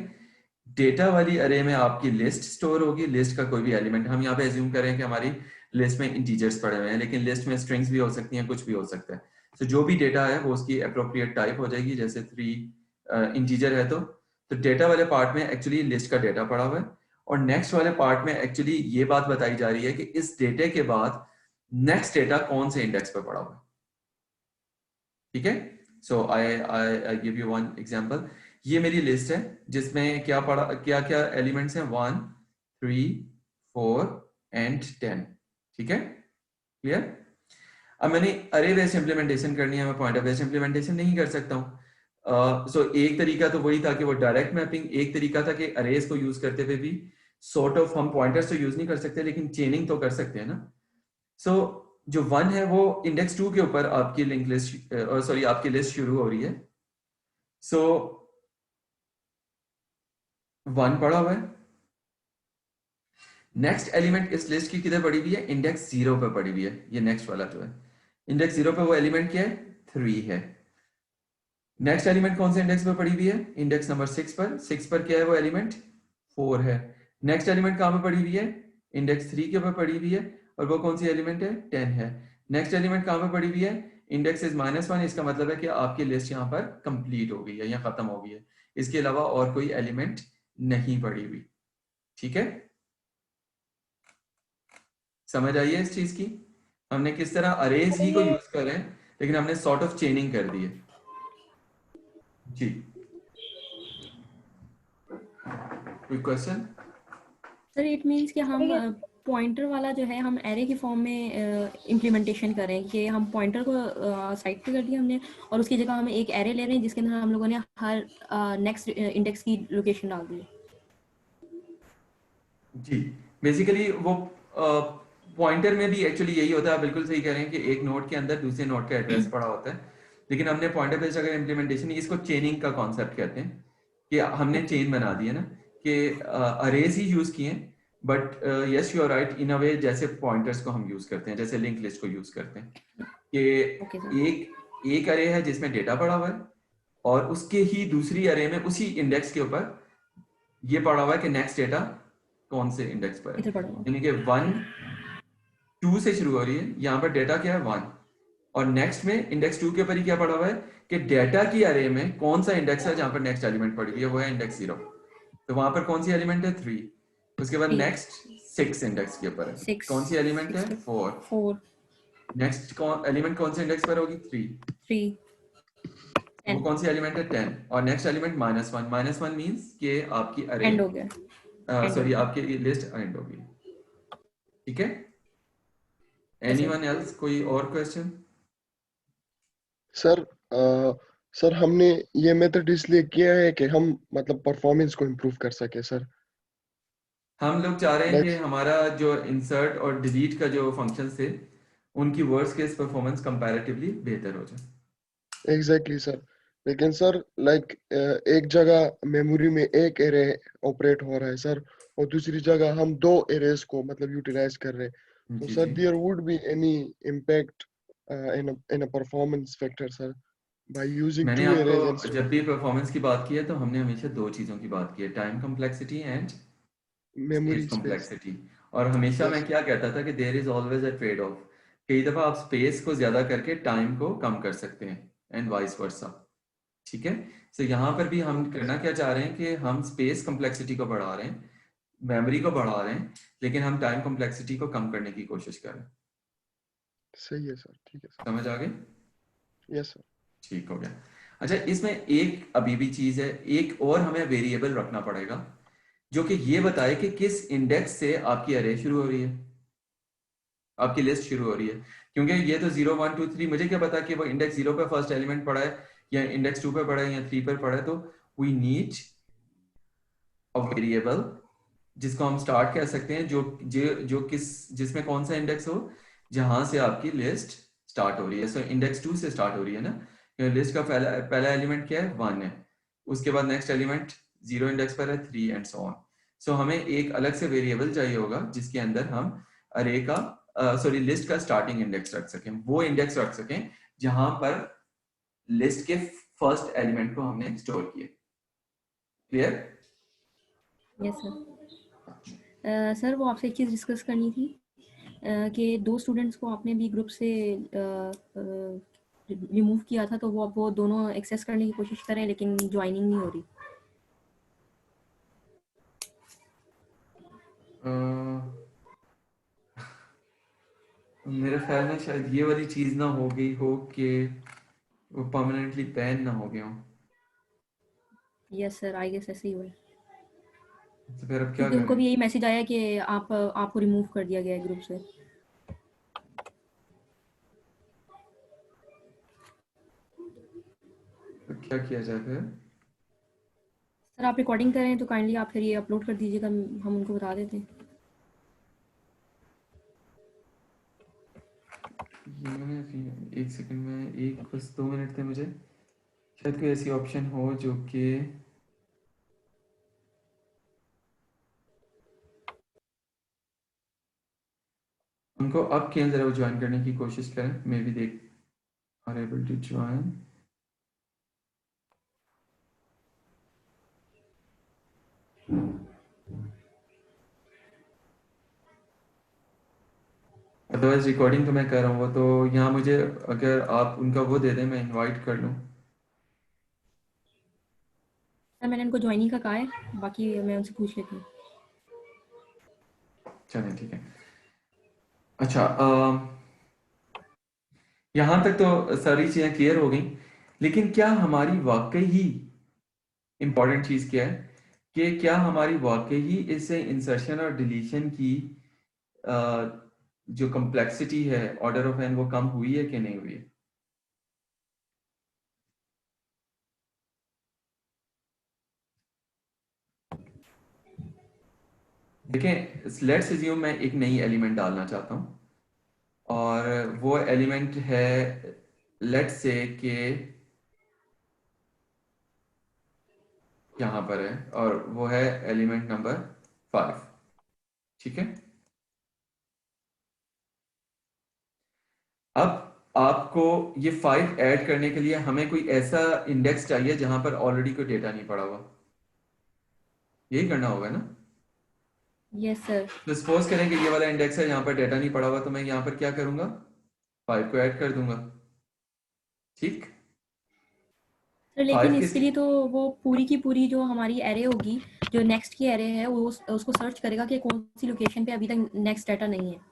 डेटा वाली अरे में आपकी लिस्ट स्टोर होगी, लिस्ट का कोई भी एलिमेंट। हम यहाँ पे एज्यूम करें कि हमारी लिस्ट में इंटीजर्स पड़े हुए हैं, लेकिन लिस्ट में स्ट्रिंग्स भी हो सकती हैं, कुछ भी हो सकता है। तो जो भी डेटा है वो उसकी अप्रोप्रिएट टाइप हो जाएगी, जैसे 3 इंटीजर है तो डेटा वाले पार्ट में एक्चुअली लिस्ट का डेटा पड़ा हुआ है, और नेक्स्ट वाले पार्ट में एक्चुअली ये बात बताई जा रही है कि इस डेटे के बाद नेक्स्ट डेटा कौन से इंडेक्स पे पड़ा हुआ है, ठीक है। So I give you one example. ये मेरी लिस्ट है जिसमें क्या पड़ा, क्या क्या एलिमेंट्स हैं, 1 3 4 एंड 10, ठीक है, क्लियर। अब मैंने अरे बेस्ड इंप्लीमेंटेशन करनी है, मैं पॉइंटर बेस्ड इंप्लीमेंटेशन नहीं कर सकता हूँ। सो एक तरीका तो वही था कि वो डायरेक्ट मैपिंग, एक तरीका था कि अरेज को यूज करते हुए भी सॉर्ट ऑफ हम पॉइंटर्स तो यूज नहीं कर सकते लेकिन चेनिंग तो कर सकते हैं ना। सो जो 1 है वो इंडेक्स 2 के ऊपर आपकी लिंक लिस्ट, सॉरी आपकी लिस्ट शुरू हो रही है। सो 1 पड़ा हुआ है, नेक्स्ट एलिमेंट इस लिस्ट की किधर पड़ी हुई है, इंडेक्स 0 पे पड़ी हुई है। ये नेक्स्ट वाला जो है इंडेक्स 0 पे वो एलिमेंट क्या है, 3 है। नेक्स्ट एलिमेंट कौन से इंडेक्स पे पड़ी हुई है, इंडेक्स नंबर 6 पर। 6 पर क्या है वो एलिमेंट, 4 है। नेक्स्ट एलिमेंट कहां पे पड़ी हुई है, इंडेक्स 3 के ऊपर पड़ी हुई है, और वो कौन सी एलिमेंट है, 10 है। नेक्स्ट एलिमेंट कहां पे पड़ी हुई है, इंडेक्स इज -1। इसका मतलब है कि आपकी लिस्ट यहाँ पर कंप्लीट हो गई है या खत्म हो गई है, इसके अलावा और कोई एलिमेंट नहीं पड़ी हुई, ठीक है। समझ आई है इस चीज की, हमने किस तरह अरेज ही को यूज कर रहे हैं लेकिन हमने सॉर्ट ऑफ चेनिंग कर दी है जी। कोई क्वेश्चन। सर इट मीन्स कि हम पॉइंटर वाला जो है हम एरे की फॉर्म में इम्प्लीमेंटेशन करें कि हम पॉइंटर को साइड पे कर दिया हमने और उसकी जगह हम एक एरे ले रहे हैं जिसके अंदर हम लोगों ने हर नेक्स्ट इंडेक्स की लोकेशन डाल दी है। जी बेसिकली वो पॉइंटर में भी एक्चुअली यही होता है, बिल्कुल सही कह रहे हैं कि एक नोड के अंदर दूसरे नोड का एड्रेस पड़ा होता है, लेकिन हमने पॉइंटर बेस्ड अगर इम्प्लीमेंटेशन, इसको चेनिंग का कॉन्सेप्ट कहते हैं कि हमने चेन बना दी है ना, कि अरेज ही यूज किए, but yes you are right in a way, जैसे पॉइंटर्स को हम यूज करते हैं, जैसे लिंक लिस्ट को यूज करते हैं कि एक अरे है जिसमें डेटा पड़ा हुआ है और उसके ही दूसरी अरे में उसी इंडेक्स के ऊपर ये पड़ा हुआ है कि नेक्स्ट डेटा कौन से इंडेक्स पर है, यानी कि 1 2 से शुरू हो रही है, यहाँ पर डेटा क्या है 1, और नेक्स्ट में इंडेक्स 2 के ऊपर ही क्या पड़ा हुआ है कि डेटा की अरे में कौन सा इंडेक्स है जहां पर नेक्स्ट एलिमेंट पड़ी हुई है, वो है इंडेक्स 0, तो वहां पर कौन सी एलिमेंट है 3, उसके बाद नेक्स्ट 6 इंडेक्स के ऊपर है, कौन सी एलिमेंट है 4, नेक्स्ट एलिमेंट कौन से इंडेक्स पर होगी 3, वो कौन सी एलिमेंट है 10, और नेक्स्ट एलिमेंट -1 मींस कि आपकी अरे एंड हो गया, सॉरी आपकी लिस्ट एंड होगी, ठीक है। एनीवन एल्स, कोई और क्वेश्चन। सर सर हमने ये मेथड इसलिए किया है कि हम मतलब परफॉर्मेंस को इम्प्रूव कर सके सर। हम लोग चाह रहे हैं कि हमारा जो इंसर्ट और डिलीट का जो फंक्शन थे उनकी वर्ड्स केस परफॉर्मेंस कंपैरेटिवली बेहतर हो जाए। एग्जैक्टली सर, लेकिन सर लाइक एक जगह मेमोरी में एक एरे ऑपरेट हो रहा है सर, और दूसरी जगह हम 2 एरेज को मतलब यूटिलाइज कर रहे हैं, तो जी सर जी there would be any impact in a performance factor sir by using मैंने 2 एरेज आपको इंस्टेड जब भी परफॉर्मेंस की बात की है तो हमने हमेशा दो चीजों की बात की है, time complexity and memory space space. Complexity. और हमेशा मैं यस क्या कहता था कि there is always a trade off, कई दफा आप स्पेस को ज्यादा करके टाइम को कम कर सकते हैं एंड वाइस वर्सा, ठीक है। सो यहाँ पर भी हम करना क्या चाह रहे हैं कि हम स्पेस कम्प्लेक्सिटी को बढ़ा रहे हैं, मेमोरी को बढ़ा रहे हैं, लेकिन हम टाइम कम्प्लेक्सिटी को कम करने की कोशिश कर रहे हैं। सही है सर, ठीक है सर। समझ आ गई, यस सर। ठीक हो गया। अच्छा इसमें एक अभी भी चीज है, एक और हमें वेरिएबल रखना पड़ेगा जो कि ये बताए कि किस इंडेक्स से आपकी अरे शुरू हो रही है, आपकी लिस्ट शुरू हो रही है, क्योंकि ये तो 0 1 2 3 मुझे क्या पता कि वो इंडेक्स 0 पे फर्स्ट एलिमेंट पड़ा है या इंडेक्स 2 पे पड़ा है या 3 पर पड़ा है, तो वी नीड अ वेरिएबल जिसको हम स्टार्ट कह सकते हैं, जो किस जिसमें कौन सा इंडेक्स हो जहां से आपकी लिस्ट स्टार्ट हो रही है। सो इंडेक्स 2 से स्टार्ट हो रही है ना, लिस्ट का पहला एलिमेंट क्या है 1 है, उसके बाद नेक्स्ट एलिमेंट 0 इंडेक्स पर है 3 एंड सो ऑन। सो हमें एक अलग से वेरिएबल चाहिए होगा जिसके अंदर हम अरे का सॉरी लिस्ट का स्टार्टिंग इंडेक्स रख सकें, वो इंडेक्स रख सकें जहां पर लिस्ट के फर्स्ट एलिमेंट को हमने स्टोर किया। क्लियर? Yes sir. सर वो आपसे एक चीज़ डिस्कस करनी थी कि 2 स्टूडेंट्स को आपने भी ग्रुप से रिमूव किया था, तो वो दोनों एक्सेस करने की कोशिश करें लेकिन ज्वाइनिंग नहीं हो रही। मेरे ख्याल में शायद ये वाली चीज ना हो गई हो कि वो परमानेंटली बैन ना हो गया हो। यस सर, आई गेस ऐसे ही हुआ है, तो फिर अब क्या क्योंकि उनको करें? भी यही मैसेज आया कि आपको रिमूव कर दिया गया है ग्रुप से। तो क्या किया जाए फिर? सर आप रिकॉर्डिंग कर रहे हैं तो काइंडली आप फिर ये अपलोड कर दीजिएगा, हम उनको बता देते हैं। ये मैंने एक सेकंड में, एक बस 2 मिनट थे मुझे, शायद कोई ऐसी ऑप्शन हो जो कि उनको अब केवल जरा ज्वाइन करने की कोशिश करें, मे बी देख are able to join. Otherwise recording तो मैं कर रहा हूँ, वो तो यहाँ मुझे अगर आप उनका वो दे दें मैं इनवाइट कर लूँ। सर मैंने उनको ज्वाइनिंग का कहा है, बाकी मैं उनसे पूछ लेती हूँ। चलें ठीक है। अच्छा, यहाँ तक तो सारी चीज़ें क्लियर हो गई, लेकिन क्या हमारी वाकई ही इम्पॉर्टेंट चीज़ क्या है कि क्या हमारी वाकई ही इससे इंसर्शन और डिलीशन की जो कम्प्लेक्सिटी है ऑर्डर ऑफ एन वो कम हुई है कि नहीं हुई है? देखें, लेट्स अज्यूम मैं एक नई एलिमेंट डालना चाहता हूँ और वो एलिमेंट है लेट्स से कि यहाँ पर है और वो है एलिमेंट नंबर 5, ठीक है। अब आपको ये 5 ऐड करने के लिए हमें कोई ऐसा इंडेक्स चाहिए जहां पर ऑलरेडी कोई डेटा नहीं पड़ा हुआ, यही करना होगा ना? Yes sir. तो सपोज करें कि ये वाला इंडेक्स है, यहाँ पर डेटा नहीं पड़ा हुआ, तो मैं यहाँ पर क्या करूंगा, 5 को ऐड कर दूंगा, ठीक। सर लेकिन 5 किस इसके लिए तो वो पूरी की पूरी जो हमारी एरे होगी, जो नेक्स्ट की एरे है, वो उसको सर्च करेगा कि कौन सी लोकेशन पे अभी तक नेक्स्ट डाटा नहीं है।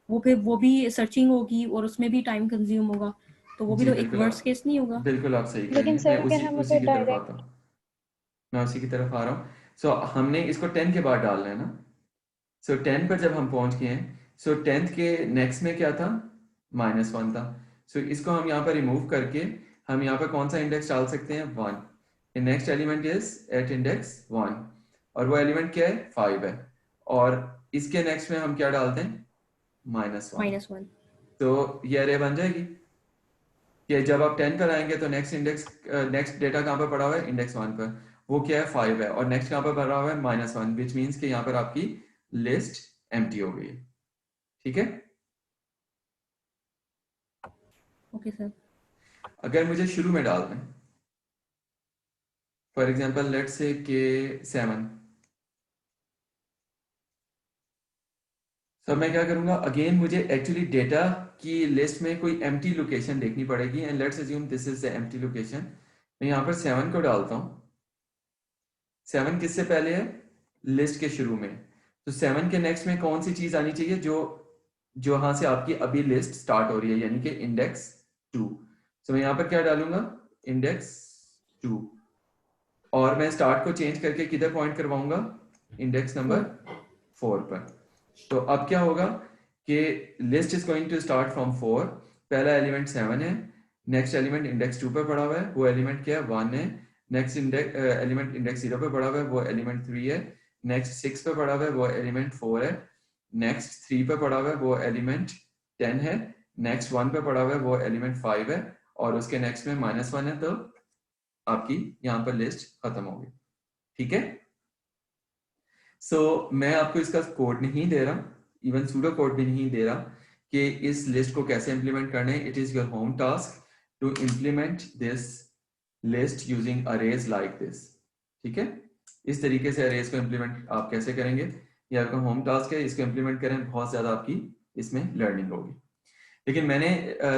वो फिर वो भी सर्चिंग होगी और उसमें भी टाइम कंज्यूम होगा, तो वो भी जी तो एक वर्स्ट केस नहीं होगा। बिल्कुल आप सही कह रही लेकिन हैं। मैं सर अगर उसी हम उसी उसे की तरफ आता डायरेक्ट हूँ, मैं उसी की तरफ आ रहा हूँ। सो हमने इसको 10 के बाद डालना है ना। सो 10 पर जब हम पहुंच गए हैं, सो 10th के नेक्स्ट में क्या था, -1 था। सो इसको हम यहाँ पर रिमूव करके हम यहाँ पर कौन सा इंडेक्स डाल सकते हैं, 1। Next element is at index 1 और वो एलिमेंट क्या है, 5 है। और इसके नेक्स्ट में हम क्या डालते हैं, -1। -1। तो ये अरे बन जाएगी कि जब आप 10 पर आएंगे तो नेक्स्ट डेटा कहाँ पर पड़ा हुआ है, इंडेक्स 1 पर, वो क्या है, 5 है। और नेक्स्ट कहाँ पर पड़ा हुआ है, -1, विच मीन्स कि यहाँ पर आपकी लिस्ट एम्प्टी हो गई है, ठीक है। Okay sir. अगर मुझे शुरू में डालना है, फॉर एग्जाम्पल लेट्स से के 7, तो मैं क्या करूंगा, अगेन मुझे एक्चुअली डेटा की लिस्ट में कोई एम्प्टी लोकेशन देखनी पड़ेगी and let's assume this is the empty location. मैं यहाँ पर 7 को डालता हूँ। 7 किससे पहले है, लिस्ट के शुरू में। तो 7 के नेक्स्ट में कौन सी चीज आनी चाहिए, जो जहां से आपकी अभी लिस्ट स्टार्ट हो रही है, यानी कि इंडेक्स 2। तो मैं यहाँ पर क्या डालूंगा, इंडेक्स 2। और मैं स्टार्ट को चेंज करके किधर पॉइंट करवाऊंगा, इंडेक्स नंबर 4 पर। तो अब क्या होगा कि list is going to start from 4। पहला एलिमेंट 7 है, नेक्स्ट एलिमेंट इंडेक्स 2 पर पड़ा हुआ है, वो एलिमेंट क्या है, 1 है। नेक्स्ट एलिमेंट इंडेक्स 0 पे पड़ा हुआ है, वो एलिमेंट 3 है। नेक्स्ट 6 पे पड़ा हुआ है, वो एलिमेंट 4 है। नेक्स्ट 3 पे पड़ा हुआ है, वो एलिमेंट 10 है। नेक्स्ट 1 पे पड़ा हुआ है, वो एलिमेंट 5 है। और उसके नेक्स्ट में -1 है, तो आपकी यहाँ पर लिस्ट खत्म होगी, ठीक है। सो मैं आपको इसका कोड नहीं दे रहा, इवन सूडो कोड भी नहीं दे रहा कि इस लिस्ट को कैसे इंप्लीमेंट करना है। It is your home task to implement this list using arrays like this, ठीक है। इस तरीके से अरेज को इंप्लीमेंट आप कैसे करेंगे, ये आपका होम टास्क है। इसको इंप्लीमेंट करें, बहुत ज्यादा आपकी इसमें लर्निंग होगी। लेकिन मैंने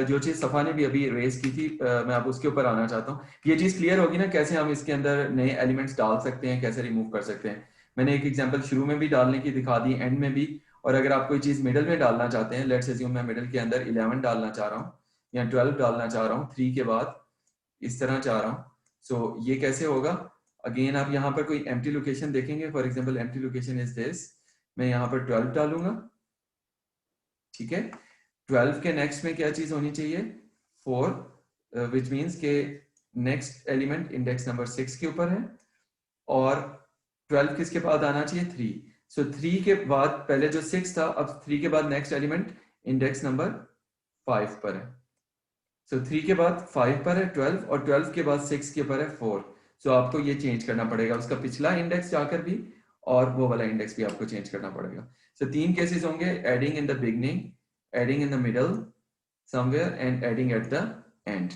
जो चीज सफा ने भी अभी रेज की थी, मैं आप उसके ऊपर आना चाहता हूँ। ये चीज क्लियर होगी ना, कैसे हम इसके अंदर नए एलिमेंट्स डाल सकते हैं, कैसे रिमूव कर सकते हैं। मैंने एक एग्जांपल शुरू में भी डालने की दिखा दी, एंड में भी, और अगर आप कोई चीज मिडिल में डालना चाहते हैं, लेट्स अज्यूम मैं मिडिल के अंदर 11 डालना चाह रहा हूँ या 12 डालना चाह रहा हूँ 3 के बाद, इस तरह चाह रहा हूँ, सो ये कैसे होगा? अगेन आप यहाँ पर कोई एम्प्टी लोकेशन देखेंगे, for example empty location is this, मैं यहाँ पर 12 डालूंगा, ठीक है। 12 के नेक्स्ट में क्या चीज होनी चाहिए? 4, विच मीन्स के नेक्स्ट एलिमेंट इंडेक्स नंबर 6 के ऊपर है, और 12 किसके बाद आना चाहिए? 3। सो 3 के बाद पहले जो 6 था, अब 3 के बाद नेक्स्ट एलिमेंट इंडेक्स नंबर 5 पर है। सो 3 के बाद 5 पर है 12, और 12 के बाद 6 के ऊपर है 4। सो आपको ये चेंज करना पड़ेगा, उसका पिछला इंडेक्स जाकर भी और वो वाला इंडेक्स भी आपको चेंज करना पड़ेगा। सो 3 केसेस होंगे, adding in the beginning, adding in the middle somewhere and adding at the end.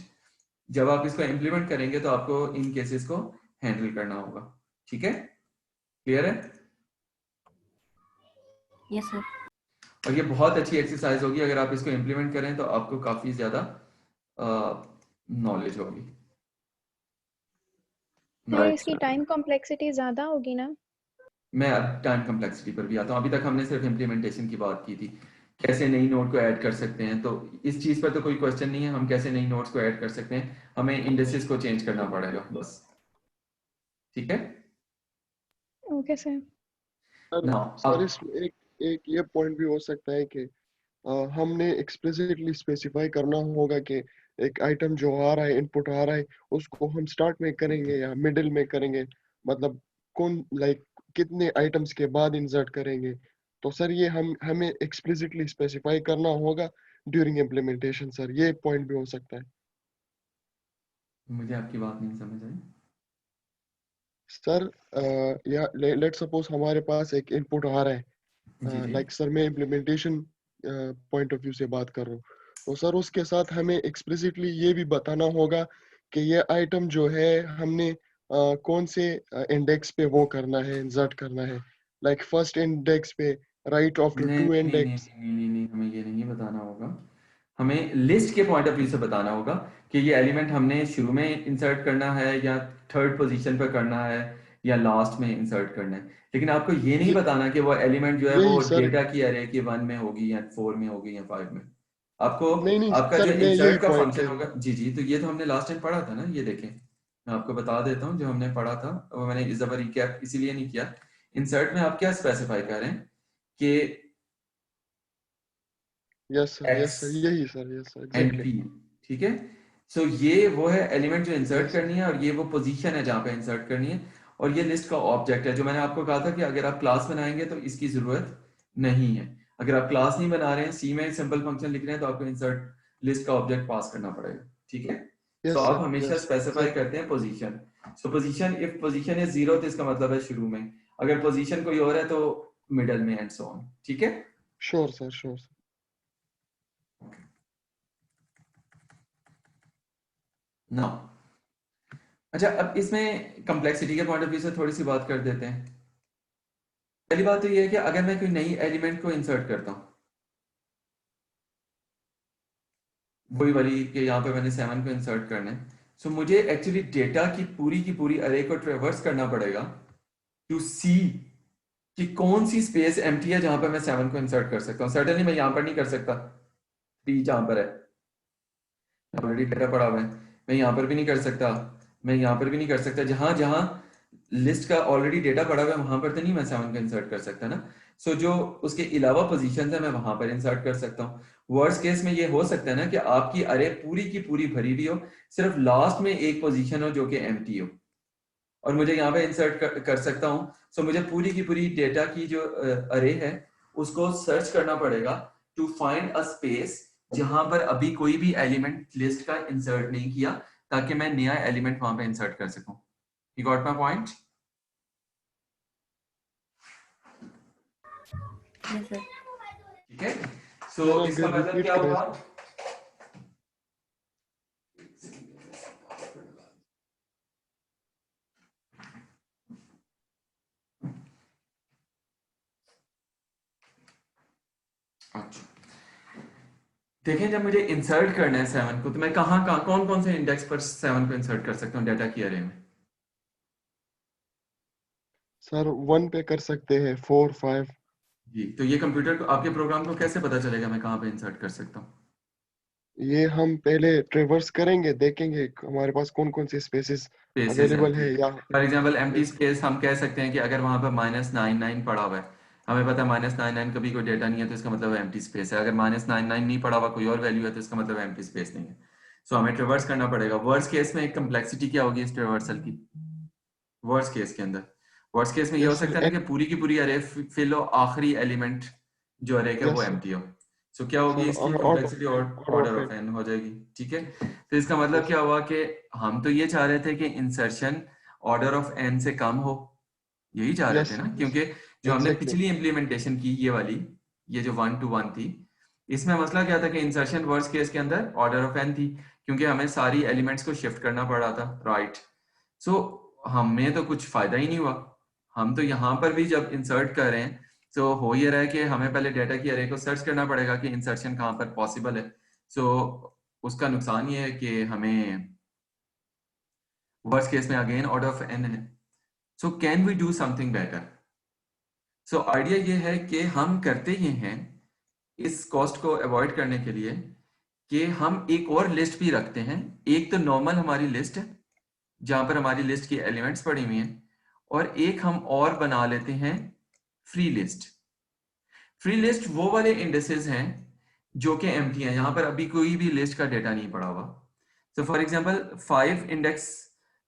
जब आप इसको इंप्लीमेंट करेंगे तो आपको इन केसेस को हैंडल करना होगा, ठीक है? क्लियर है? Yes sir. और ये बहुत अच्छी एक्सरसाइज होगी, अगर आप इसको इंप्लीमेंट करें तो आपको काफी ज्यादा नॉलेज होगी। तो इसकी टाइम कॉम्प्लेक्सिटी ज्यादा होगी ना? मैं अब टाइम कॉम्प्लेक्सिटी पर भी आता हूँ। अभी तक हमने सिर्फ इम्प्लीमेंटेशन की बात की थी, कैसे नई नोड को ऐड कर सकते हैं, तो इस चीज पर तो कोई क्वेश्चन नहीं है, हम कैसे नई नोड्स को ऐड कर सकते हैं, हमें इंडेक्सेस को चेंज करना पड़ेगा बस, ठीक है? Okay sir. सर इसमें एक ये पॉइंट भी हो सकता है कि हमने एक्सप्लिसिटली स्पेसिफाई करना होगा कि एक आइटम जो आ रहा है, इनपुट आ रहा है, उसको हम स्टार्ट में करेंगे या मिडिल में करेंगे, मतलब कौन कितने आइटम्स के बाद इंसर्ट करेंगे। तो सर ये हमें एक्सप्लिसिटली स्पेसिफाई करना होगा ड्यूरिंग इम्प्लीमेंटेशन। सर ये पॉइंट भी हो सकता है। मुझे आपकी बात नहीं समझ आई। सर या लेट सपोज हमारे पास एक इनपुट आ रहा है, जी। सर मैं इम्प्लीमेंटेशन पॉइंट ऑफ व्यू से बात कर रहा हूँ, तो सर उसके साथ हमें एक्सप्लिसिटली ये भी बताना होगा कि ये आइटम जो है हमने कौन से इंडेक्स पे वो करना है, इंसर्ट करना है, फर्स्ट इंडेक्स पे, राइट आफ्टर नहीं 2 नहीं नहीं इंडेक्स। नहीं नहीं नहीं, हमें ये नहीं बताना होगा, हमें लिस्ट के पॉइंट ऑफ व्यू से बताना होगा कि ये एलिमेंट हमने शुरू में इंसर्ट करना है या थर्ड पोजीशन पर करना है या लास्ट में इंसर्ट करना है। लेकिन आपको ये नहीं बताना कि वो एलिमेंट जो है वो यही सर, डेटा की अरे के 1 में होगी या 4 में होगी या 5 में। आपको नहीं नहीं आपका जो सर, मैं यही इंसर्ट का पॉइंट फंक्शन है। होगा, जी तो ये तो हमने लास्ट टाइम पढ़ा था ना, ये देखें मैं आपको बता देता हूँ जो हमने पढ़ा था, वो मैंने इस दफा रिकैप इसीलिए नहीं किया। इंसर्ट में आप क्या स्पेसिफाई करें कि यस X सर, यही sir, yes sir, and exactly. P, ठीक है। सो ये वो है एलिमेंट जो इंसर्ट यस करनी है, और ये वो पोजीशन है जहां पे इंसर्ट करनी है, और ये लिस्ट का ऑब्जेक्ट है। जो मैंने आपको कहा था कि अगर आप क्लास बनाएंगे तो इसकी जरूरत नहीं है। अगर आप क्लास नहीं बना रहे हैं, सी में सिंपल फंक्शन लिख रहे हैं, तो आपको इंसर्ट लिस्ट का ऑब्जेक्ट पास करना पड़ेगा, ठीक है। तो यस आप सर, हमेशा यस स्पेसिफाई एग्जैक्टली। करते हैं position. So position, if position is 0 तो इसका मतलब है शुरू में, अगर पोजीशन कोई और है तो मिडल में, एंड सो ऑन, ठीक है। Sure sir, sure sir. ना अच्छा, अब इसमें कम्प्लेक्सिटी के पॉइंट ऑफ व्यू से थोड़ी सी बात कर देते हैं। पहली बात तो ये है कि अगर मैं कोई नई एलिमेंट को इंसर्ट करता हूं, वही वाली कि यहाँ पे मैंने 7 को इंसर्ट करना है, सो मुझे एक्चुअली डेटा की पूरी अरे को ट्रेवर्स करना पड़ेगा टू सी कि कौन सी स्पेस एम्प्टी है जहां पर मैं 7 को इंसर्ट कर सकता हूँ। सर्टेनली मैं यहाँ पर नहीं कर सकता, 3 जहां पर है ऑलरेडी डेटा पड़ा हुआ है, मैं यहाँ पर भी नहीं कर सकता, मैं यहाँ पर भी नहीं कर सकता, जहां जहां लिस्ट का ऑलरेडी डेटा पड़ा हुआ है वहां पर तो नहीं मैं 7 को इंसर्ट कर सकता ना। सो जो उसके अलावा पोजीशन है मैं वहां पर इंसर्ट कर सकता हूँ। वर्स्ट केस में ये हो सकता है ना कि आपकी अरे पूरी की पूरी भरी हुई हो, सिर्फ लास्ट में एक पोजीशन हो जो कि एम्प्टी हो, और मुझे यहाँ पे इंसर्ट कर सकता हूँ। सो मुझे पूरी की पूरी डेटा की जो अरे है उसको सर्च करना पड़ेगा टू फाइंड अ स्पेस जहां पर अभी कोई भी एलिमेंट लिस्ट का इंसर्ट नहीं किया, ताकि मैं नया एलिमेंट वहां पे इंसर्ट कर सकूं। You got my point? Yes sir. ठीक है। सो इसका मतलब रिपीट क्या करें हुआ? सर। अच्छा, देखें जब मुझे इंसर्ट करना है 7 को, तो मैं कहाँ कौन कौन से इंडेक्स पर 7 को इंसर्ट कर सकता हूँ डेटा की अरे में? सर 1 पे कर सकते हैं, 4, 5। जी, तो ये कंप्यूटर को, आपके प्रोग्राम को कैसे पता चलेगा मैं कहाँ पे इंसर्ट कर सकता हूँ? ये हम पहले ट्रेवर्स करेंगे, देखेंगे हमारे पास कौन कौन से स्पेसेस स्पेसेस अवेलेबल है या for example empty yes, space हम कह सकते हैं कि अगर वहां पर -99 पड़ा हुआ है, हमें पता है -99 कभी कोई डेटा नहीं है, तो इसका मतलब एम्प्टी स्पेस है। अगर -99 नहीं पड़ा हुआ, कोई और वैल्यू है, तो इसका मतलब एम्प्टी स्पेस नहीं है। सो हमें ट्रेवर्स करना पड़ेगा। वर्स्ट केस में एक कम्प्लेक्सिटी क्या होगी इस ट्रेवर्सल की? वर्स्ट केस के अंदर, वर्स्ट केस में ये हो yes सकता sir, है ना कि पूरी की पूरी अरे फिल हो, आखिरी एलिमेंट जो अरे का वो yes sir, एम्प्टी हो। सो क्या होगी इसकी out of complexity? order order of of n, n हो जाएगी। ठीक है, तो इसका मतलब yes क्या हुआ कि हम तो ये चाह रहे थे कि इंसर्शन ऑर्डर ऑफ एन से कम हो, यही चाह रहे yes थे ना, yes क्योंकि जो हमने exactly पिछली इंप्लीमेंटेशन की ये वाली, ये जो 1 to 1 थी, इसमें मसला क्या था कि इंसर्शन वर्स्ट केस के अंदर ऑर्डर ऑफ एन थी, क्योंकि हमें सारी एलिमेंट्स को शिफ्ट करना पड़ा था, राइट? सो हमें तो कुछ फायदा ही नहीं हुआ। हम तो यहाँ पर भी जब इंसर्ट कर रहे हैं, तो हो ये रहा है कि हमें पहले डेटा की अरे को सर्च करना पड़ेगा कि इंसर्शन कहाँ पर पॉसिबल है। सो उसका नुकसान ये है कि हमें वर्स्ट केस में अगेन ऑर्डर ऑफ एन है। So can we do something better? So idea ये है कि हम करते ये हैं इस कॉस्ट को अवॉइड करने के लिए कि हम एक और लिस्ट भी रखते हैं। एक तो नॉर्मल हमारी लिस्ट है जहां पर हमारी लिस्ट की एलिमेंट्स पड़ी हुई हैं, और एक हम और बना लेते हैं फ्री लिस्ट। फ्री लिस्ट वो वाले इंडेक्सेस हैं जो कि एम्प्टी हैं, यहां पर अभी कोई भी लिस्ट का डेटा नहीं पड़ा हुआ। सो फॉर एग्जांपल 5 इंडेक्स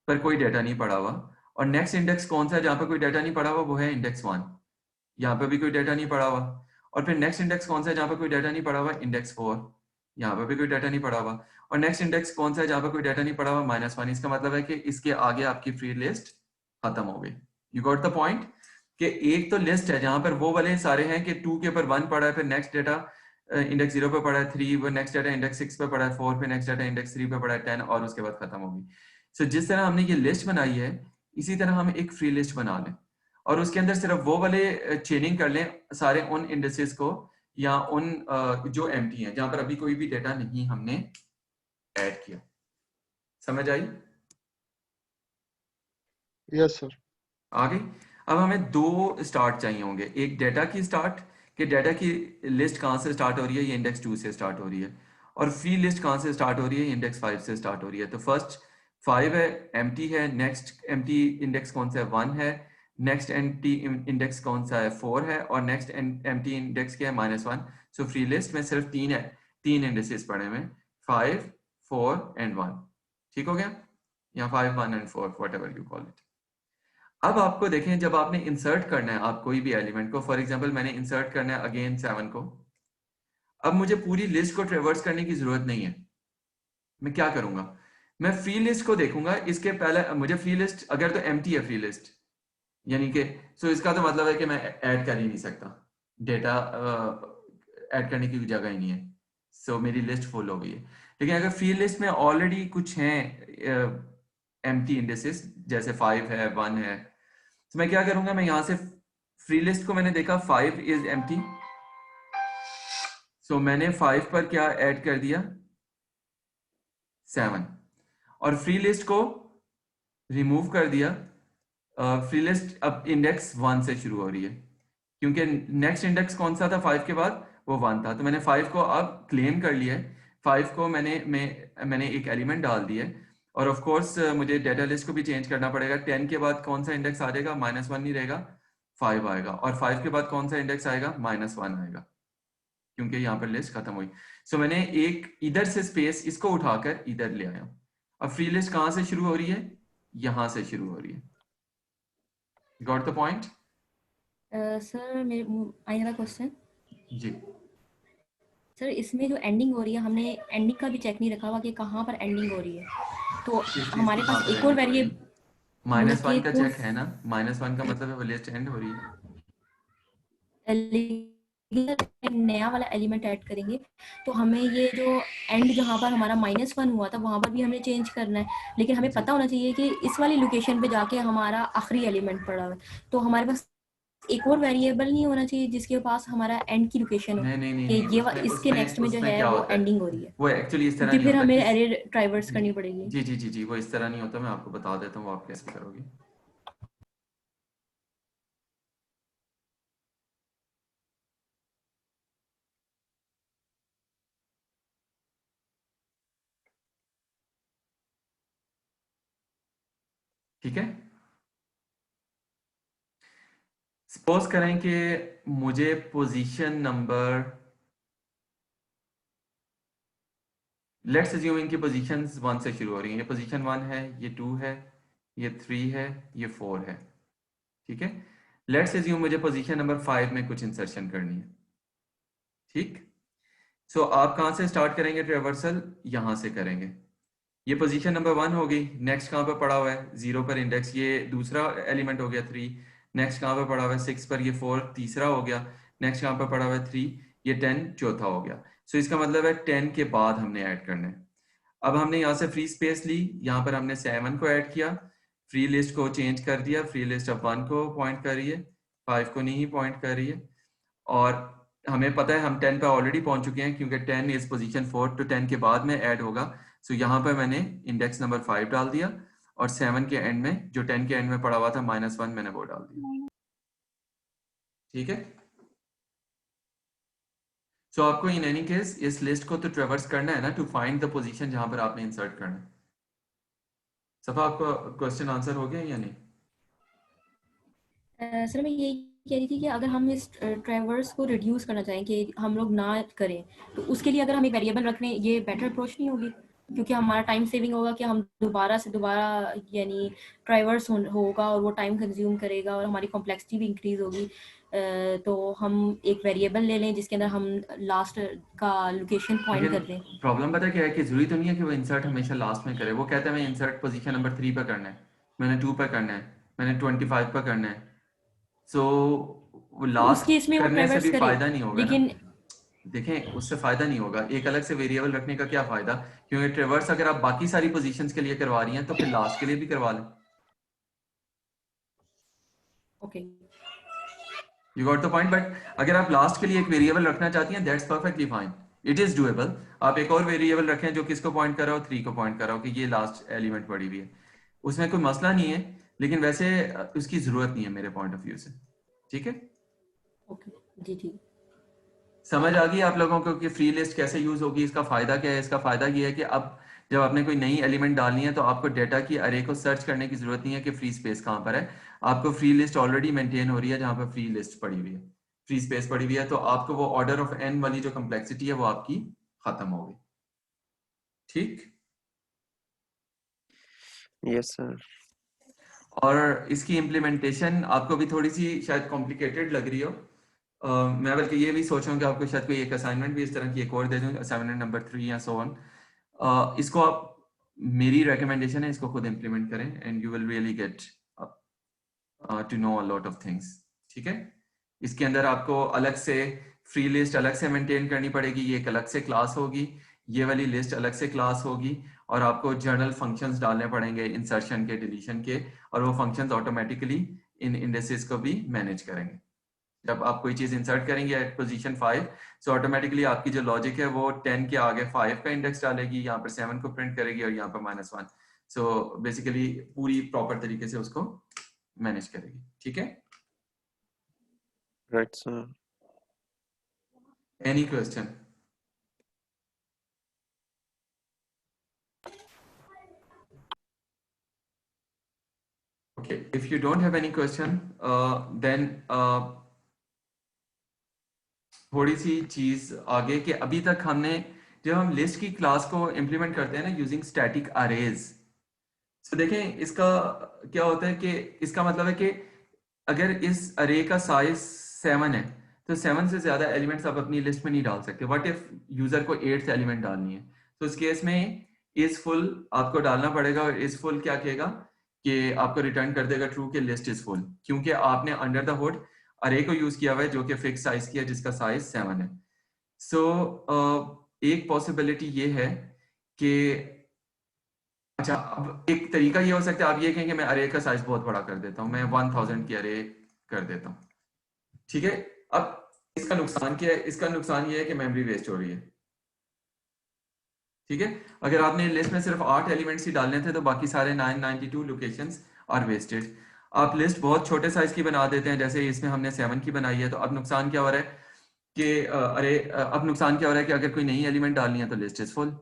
पर कोई डेटा नहीं पड़ा हुआ, और नेक्स्ट इंडेक्स कौन सा है जहां पर कोई डेटा नहीं पड़ा हुआ? वो है इंडेक्स 1, यहाँ पर भी कोई डेटा नहीं पड़ा हुआ। और फिर नेक्स्ट इंडेक्स कौन सा है जहां पर कोई डेटा नहीं पड़ा हुआ? इंडेक्स 4, यहाँ पर भी कोई डेटा नहीं पड़ा हुआ। और नेक्स्ट इंडेक्स कौन सा है जहां पर कोई डेटा नहीं पड़ा हुआ? -1। इसका मतलब है कि इसके आगे आपकी फ्री लिस्ट खत्म हो गई। You got the point? कि एक तो लिस्ट है जहां पर वो वाले सारे हैं कि 2 के ऊपर 1 पड़ा है, फिर नेक्स्ट डेटा इंडेक्स 0 पे पड़ा है 3, वो नेक्स्ट डेटा इंडेक्स 6 पे पड़ा है 4, फिर नेक्स्ट डेटा इंडेक्स 3 पे पड़ा है 10, और उसके बाद खत्म होगी। सो जिस तरह हमने ये लिस्ट बनाई है, इसी तरह हम एक फ्री लिस्ट बना लें, और उसके अंदर सिर्फ वो वाले चेनिंग कर लें सारे उन इंडेक्सेस को, या उन जो एम्प्टी हैं जहां पर अभी कोई भी डेटा नहीं हमने ऐड किया। समझ आई? yes sir, आ गई? अब हमें दो स्टार्ट चाहिए होंगे, एक डेटा की स्टार्ट, कि डेटा की लिस्ट कहाँ से स्टार्ट हो रही है? ये इंडेक्स 2 से स्टार्ट हो रही है। और फ्री लिस्ट कहाँ से स्टार्ट हो रही है? इंडेक्स 5 से स्टार्ट हो रही है। तो फर्स्ट 5 है, एम्प्टी है, नेक्स्ट एम्प्टी इंडेक्स कौन सा है? 1 है, नेक्स्ट एम्प्टी इंडेक्स कौन सा है? 4 है, और नेक्स्ट एम्प्टी इंडेक्स क्या है? -1। सो फ्री लिस्ट में सिर्फ 3 है, 3 इंडेक्सेस पड़े हुए, 5, 4 एंड 1। ठीक हो गया? या 5, 1 and 4, whatever you call it. अब आपको देखें, जब आपने इंसर्ट करना है आप कोई भी एलिमेंट को, फॉर एग्जांपल मैंने इंसर्ट करना है अगेन 7 को, अब मुझे पूरी लिस्ट को ट्रेवर्स करने की जरूरत नहीं है। मैं क्या करूंगा? मैं फ्री लिस्ट को देखूंगा। इसके पहले मुझे फ्री लिस्ट अगर तो एम्प्टी है फ्री लिस्ट, यानी कि सो इसका तो मतलब है कि मैं ऐड कर ही नहीं सकता डेटा, ऐड करने की जगह ही नहीं है। सो मेरी लिस्ट फुल हो गई है। लेकिन अगर फ्री लिस्ट में ऑलरेडी कुछ हैं एम्प्टी इंडेक्सेस, जैसे 5 है, 1 है, तो मैं क्या करूंगा? मैं यहां से फ्री लिस्ट को मैंने देखा 5 इज एम्प्टी, सो मैंने 5 पर क्या ऐड कर दिया? 7। और फ्री लिस्ट को रिमूव कर दिया। फ्री लिस्ट अब इंडेक्स 1 से शुरू हो रही है, क्योंकि नेक्स्ट इंडेक्स कौन सा था 5 के बाद? वो 1 था। तो मैंने 5 को अब क्लेम कर लिया है। 5 को मैंने एक एलिमेंट डाल दिया है। और ऑफ कोर्स मुझे डेटा लिस्ट को भी चेंज करना पड़ेगा। 10 के बाद कौन सा इंडेक्स आ जाएगा? -1 नहीं रहेगा, 5 आएगा। और 5 के बाद कौन सा इंडेक्स आएगा? -1 आएगा, क्योंकि यहाँ पर लिस्ट खत्म हुई। सो मैंने एक इधर से स्पेस इसको उठाकर इधर ले आया। अब फ्री लिस्ट कहाँ से शुरू हो रही है? यहाँ से शुरू हो रही है। Got the point? सर मेरे आई हैव अ क्वेश्चन। जी, सर इसमें जो एंडिंग हो रही है, हमने एंडिंग का भी चेक नहीं रखा हुआ कि कहाँ पर एंडिंग हो रही है। तो किस चीज हमारे की? पास कहाँ पर एक और एंडिंग हो रही है? वेरिएबल, मतलब कि -1 का कौन चेक है ना, -1 का मतलब है वो लिस्ट एंड हो रही है। नया वाला एलिमेंट ऐड करेंगे तो हमें ये जो एंड जहाँ पर हमारा -1 हुआ था वहाँ पर भी हमें चेंज करना है। लेकिन हमें जी। पता होना चाहिए कि इस वाली लोकेशन पे जाके हमारा आखिरी एलिमेंट पड़ा हुआ है। तो हमारे पास एक और वेरिएबल नहीं होना चाहिए जिसके पास हमारा एंड की लोकेशन हो नहीं नहीं नहीं कि नहीं, उसमें इसके उसमें नेक्स्ट में जो उसमें है क्या वो होता है, एंडिंग हो रही है, वो एक्चुअली इस तरह क्योंकि नहीं फिर होता हमें किस। एरे ट्राइवर्स जी करनी पड़ेगी। जी जी जी जी, वो इस तरह नहीं होता। मैं आपको बता देता हूँ वो आप कैसे करोगे। ठीक है। सपोज करें कि मुझे पोजीशन नंबर, लेट्स अज्यूम इनकी पोजीशंस 1 से शुरू हो रही हैं। ये पोजीशन 1 है, ये 2 है, ये 3 है, ये 4 है। ठीक है। लेट्स अज्यूम मुझे पोजीशन नंबर 5 में कुछ इंसर्शन करनी है। ठीक। सो आप कहां से स्टार्ट करेंगे ट्रेवर्सल? यहां से करेंगे। ये पोजीशन नंबर 1 हो गई। नेक्स्ट कहां पर पड़ा हुआ है? 0 पर इंडेक्स, ये दूसरा एलिमेंट हो गया 3। नेक्स्ट कहां पर पड़ा हुआ है? 6 पर, ये 4 तीसरा हो गया। नेक्स्ट कहां पर पड़ा हुआ है? 3। ये 10 चौथा हो गया। सो इसका मतलब है 10 के बाद हमने ऐड करना है। अब हमने यहाँ से फ्री स्पेस ली, यहाँ पर हमने 7 को ऐड किया, फ्री लिस्ट को चेंज कर दिया। फ्री लिस्ट अब 1 को पॉइंट कर रही है, 5 को नहीं पॉइंट कर रही है। और हमें पता है हम 10 पे ऑलरेडी पहुंच चुके हैं क्योंकि 10 इज पोजीशन 4, तो 10 के बाद में ऐड होगा। सो यहाँ पर मैंने इंडेक्स नंबर 5 डाल दिया और 7 के एंड में, जो 10 के एंड में पड़ा हुआ था -1, मैंने वो डाल दिया। ठीक है। सो आपको इन एनी केस इस लिस्ट को तो ट्रेवर्स करना है ना, टू फाइंड द पोजीशन जहां पर आपने इंसर्ट करना है। सफा, आपका क्वेश्चन आंसर हो गया या नहीं? सर मैं यही कह रही थी कि अगर हम इस ट्रेवर्स को रिड्यूस करना चाहें कि हम लोग ना करें, तो उसके लिए अगर हम एक वेरिएबल रख लें, ये बेटर अप्रोच नहीं होगी? क्योंकि हमारा टाइम सेविंग होगा कि हम दोबारा से दोबारा यानी ट्रेवर्स होगा और वो टाइम कंज्यूम करेगा और हमारी कॉम्प्लेक्सिटी भी इंक्रीज होगी। तो हम एक वेरिएबल ले लें जिसके अंदर हम लास्ट का लोकेशन पॉइंट कर दें। प्रॉब्लम पता क्या है कि जरूरी तो नहीं है कि वो इंसर्ट हमेशा लास्ट में करे। वो कहता है मैं इंसर्ट पोजीशन नंबर 3 पर करना है, मैंने 2 पर करना है, मैंने 25 पर करना है। सो वो उस लास्ट केस में वो करने से ट्रेवर्स भी करे, फायदा नहीं होगा लेकिन ना। देखें, उससे फायदा नहीं होगा। एक अलग से वेरिएबल रखने का क्या फायदा, क्योंकि ट्रेवर्स अगर आप बाकी सारी पोजीशंस के लिए करवा रही हैं तो फिर लास्ट के लिए भी करवा लें। Okay, you got the point. But अगर आप लास्ट के लिए एक वेरिएबल रखना चाहती हैं, that's perfectly fine, it is doable. आप एक और वेरिएबल रखें जो किसको पॉइंट कर रहा हो? 3 को पॉइंट कर रहा हो कि ये लास्ट एलिमेंट पड़ी हुई है। उसमें कोई मसला नहीं है, लेकिन वैसे उसकी जरूरत नहीं है मेरे पॉइंट ऑफ व्यू से। ठीक है। ओके जी ठीक। समझ आ गई आप लोगों को कि फ्री लिस्ट कैसे यूज होगी? इसका फायदा क्या है? इसका फायदा ये है कि अब जब आपने कोई नई एलिमेंट डालनी है तो आपको डेटा की अरे को सर्च करने की जरूरत नहीं है कि फ्री स्पेस कहां पर है। आपको फ्री लिस्ट ऑलरेडी मेंटेन हो रही है जहां पर फ्री लिस्ट पड़ी हुई है, फ्री स्पेस पड़ी हुई है। तो आपको वो ऑर्डर ऑफ एन वाली जो कम्प्लेक्सिटी है वो आपकी खत्म हो गई। ठीक। Yes sir. और इसकी इम्प्लीमेंटेशन आपको भी थोड़ी सी शायद कॉम्प्लिकेटेड लग रही हो। मैं बल्कि ये भी सोच रहा हूँ कि आपको शायद कोई एक असाइनमेंट भी इस तरह की एक और दे दूँ, असाइनमेंट नंबर 3 या सो ऑन। इसको आप, मेरी रिकमेंडेशन है, इसको खुद इम्प्लीमेंट करें and you will really get to know a lot of things. ठीक है। इसके अंदर आपको अलग से फ्री लिस्ट अलग से मेंटेन करनी पड़ेगी, ये एक अलग से क्लास होगी, ये वाली लिस्ट अलग से क्लास होगी, और आपको जर्नल फंक्शंस डालने पड़ेंगे इंसर्शन के, डिलीशन के, और वो फंक्शंस ऑटोमेटिकली इन इंडेक्सेस को भी मैनेज करेंगे। जब आप कोई चीज इंसर्ट करेंगे एट पोजीशन 5, सो ऑटोमेटिकली आपकी जो लॉजिक है वो 10 के आगे 5 का इंडेक्स डालेगी, यहाँ पर 7 को प्रिंट करेगी और यहाँ पर -1। सो बेसिकली पूरी प्रॉपर तरीके से उसको मैनेज करेगी। ठीक है। Right sir. Any question? Okay, if you don't have any question, then थोड़ी सी चीज आगे कि अभी तक हमने, जब हम लिस्ट की क्लास को इंप्लीमेंट करते हैं ना यूजिंग स्टैटिक अरेज, तो देखें इसका क्या होता है कि इसका मतलब है कि अगर इस अरे का साइज 7 है तो 7 से ज्यादा एलिमेंट्स आप अपनी लिस्ट में नहीं डाल सकते। व्हाट इफ यूजर को 8th एलिमेंट डालनी है, तो इस केस में इज फुल आपको डालना पड़ेगा, और इज फुल क्या कहेगा कि आपको रिटर्न कर देगा ट्रू कि लिस्ट इज फुल, क्योंकि आपने अंडर द हुड अरे को यूज किया हुआ है जो कि फिक्स साइज की है जिसका साइज 7 है। सो एक पॉसिबिलिटी ये है कि, अच्छा अब एक तरीका ये हो सकता है, आप ये कहेंगे मैं अरे का साइज बहुत बड़ा कर देता हूं, मैं 1000 की अरे कर देता हूं। ठीक है। अब इसका नुकसान क्या है? इसका नुकसान ये है कि मेमोरी वेस्ट हो रही है। ठीक है। अगर आपने लिस्ट में सिर्फ 8 एलिमेंट्स ही डालने थे तो बाकी सारे 992 लोकेशंस आर वेस्टेड। आप लिस्ट बहुत छोटे साइज की बना देते हैं, जैसे इसमें हमने 7 की बनाई है, तो अब नुकसान क्या हो रहा है कि अब नुकसान क्या हो रहा है कि अगर कोई नई एलिमेंट डालनी है तो list is full.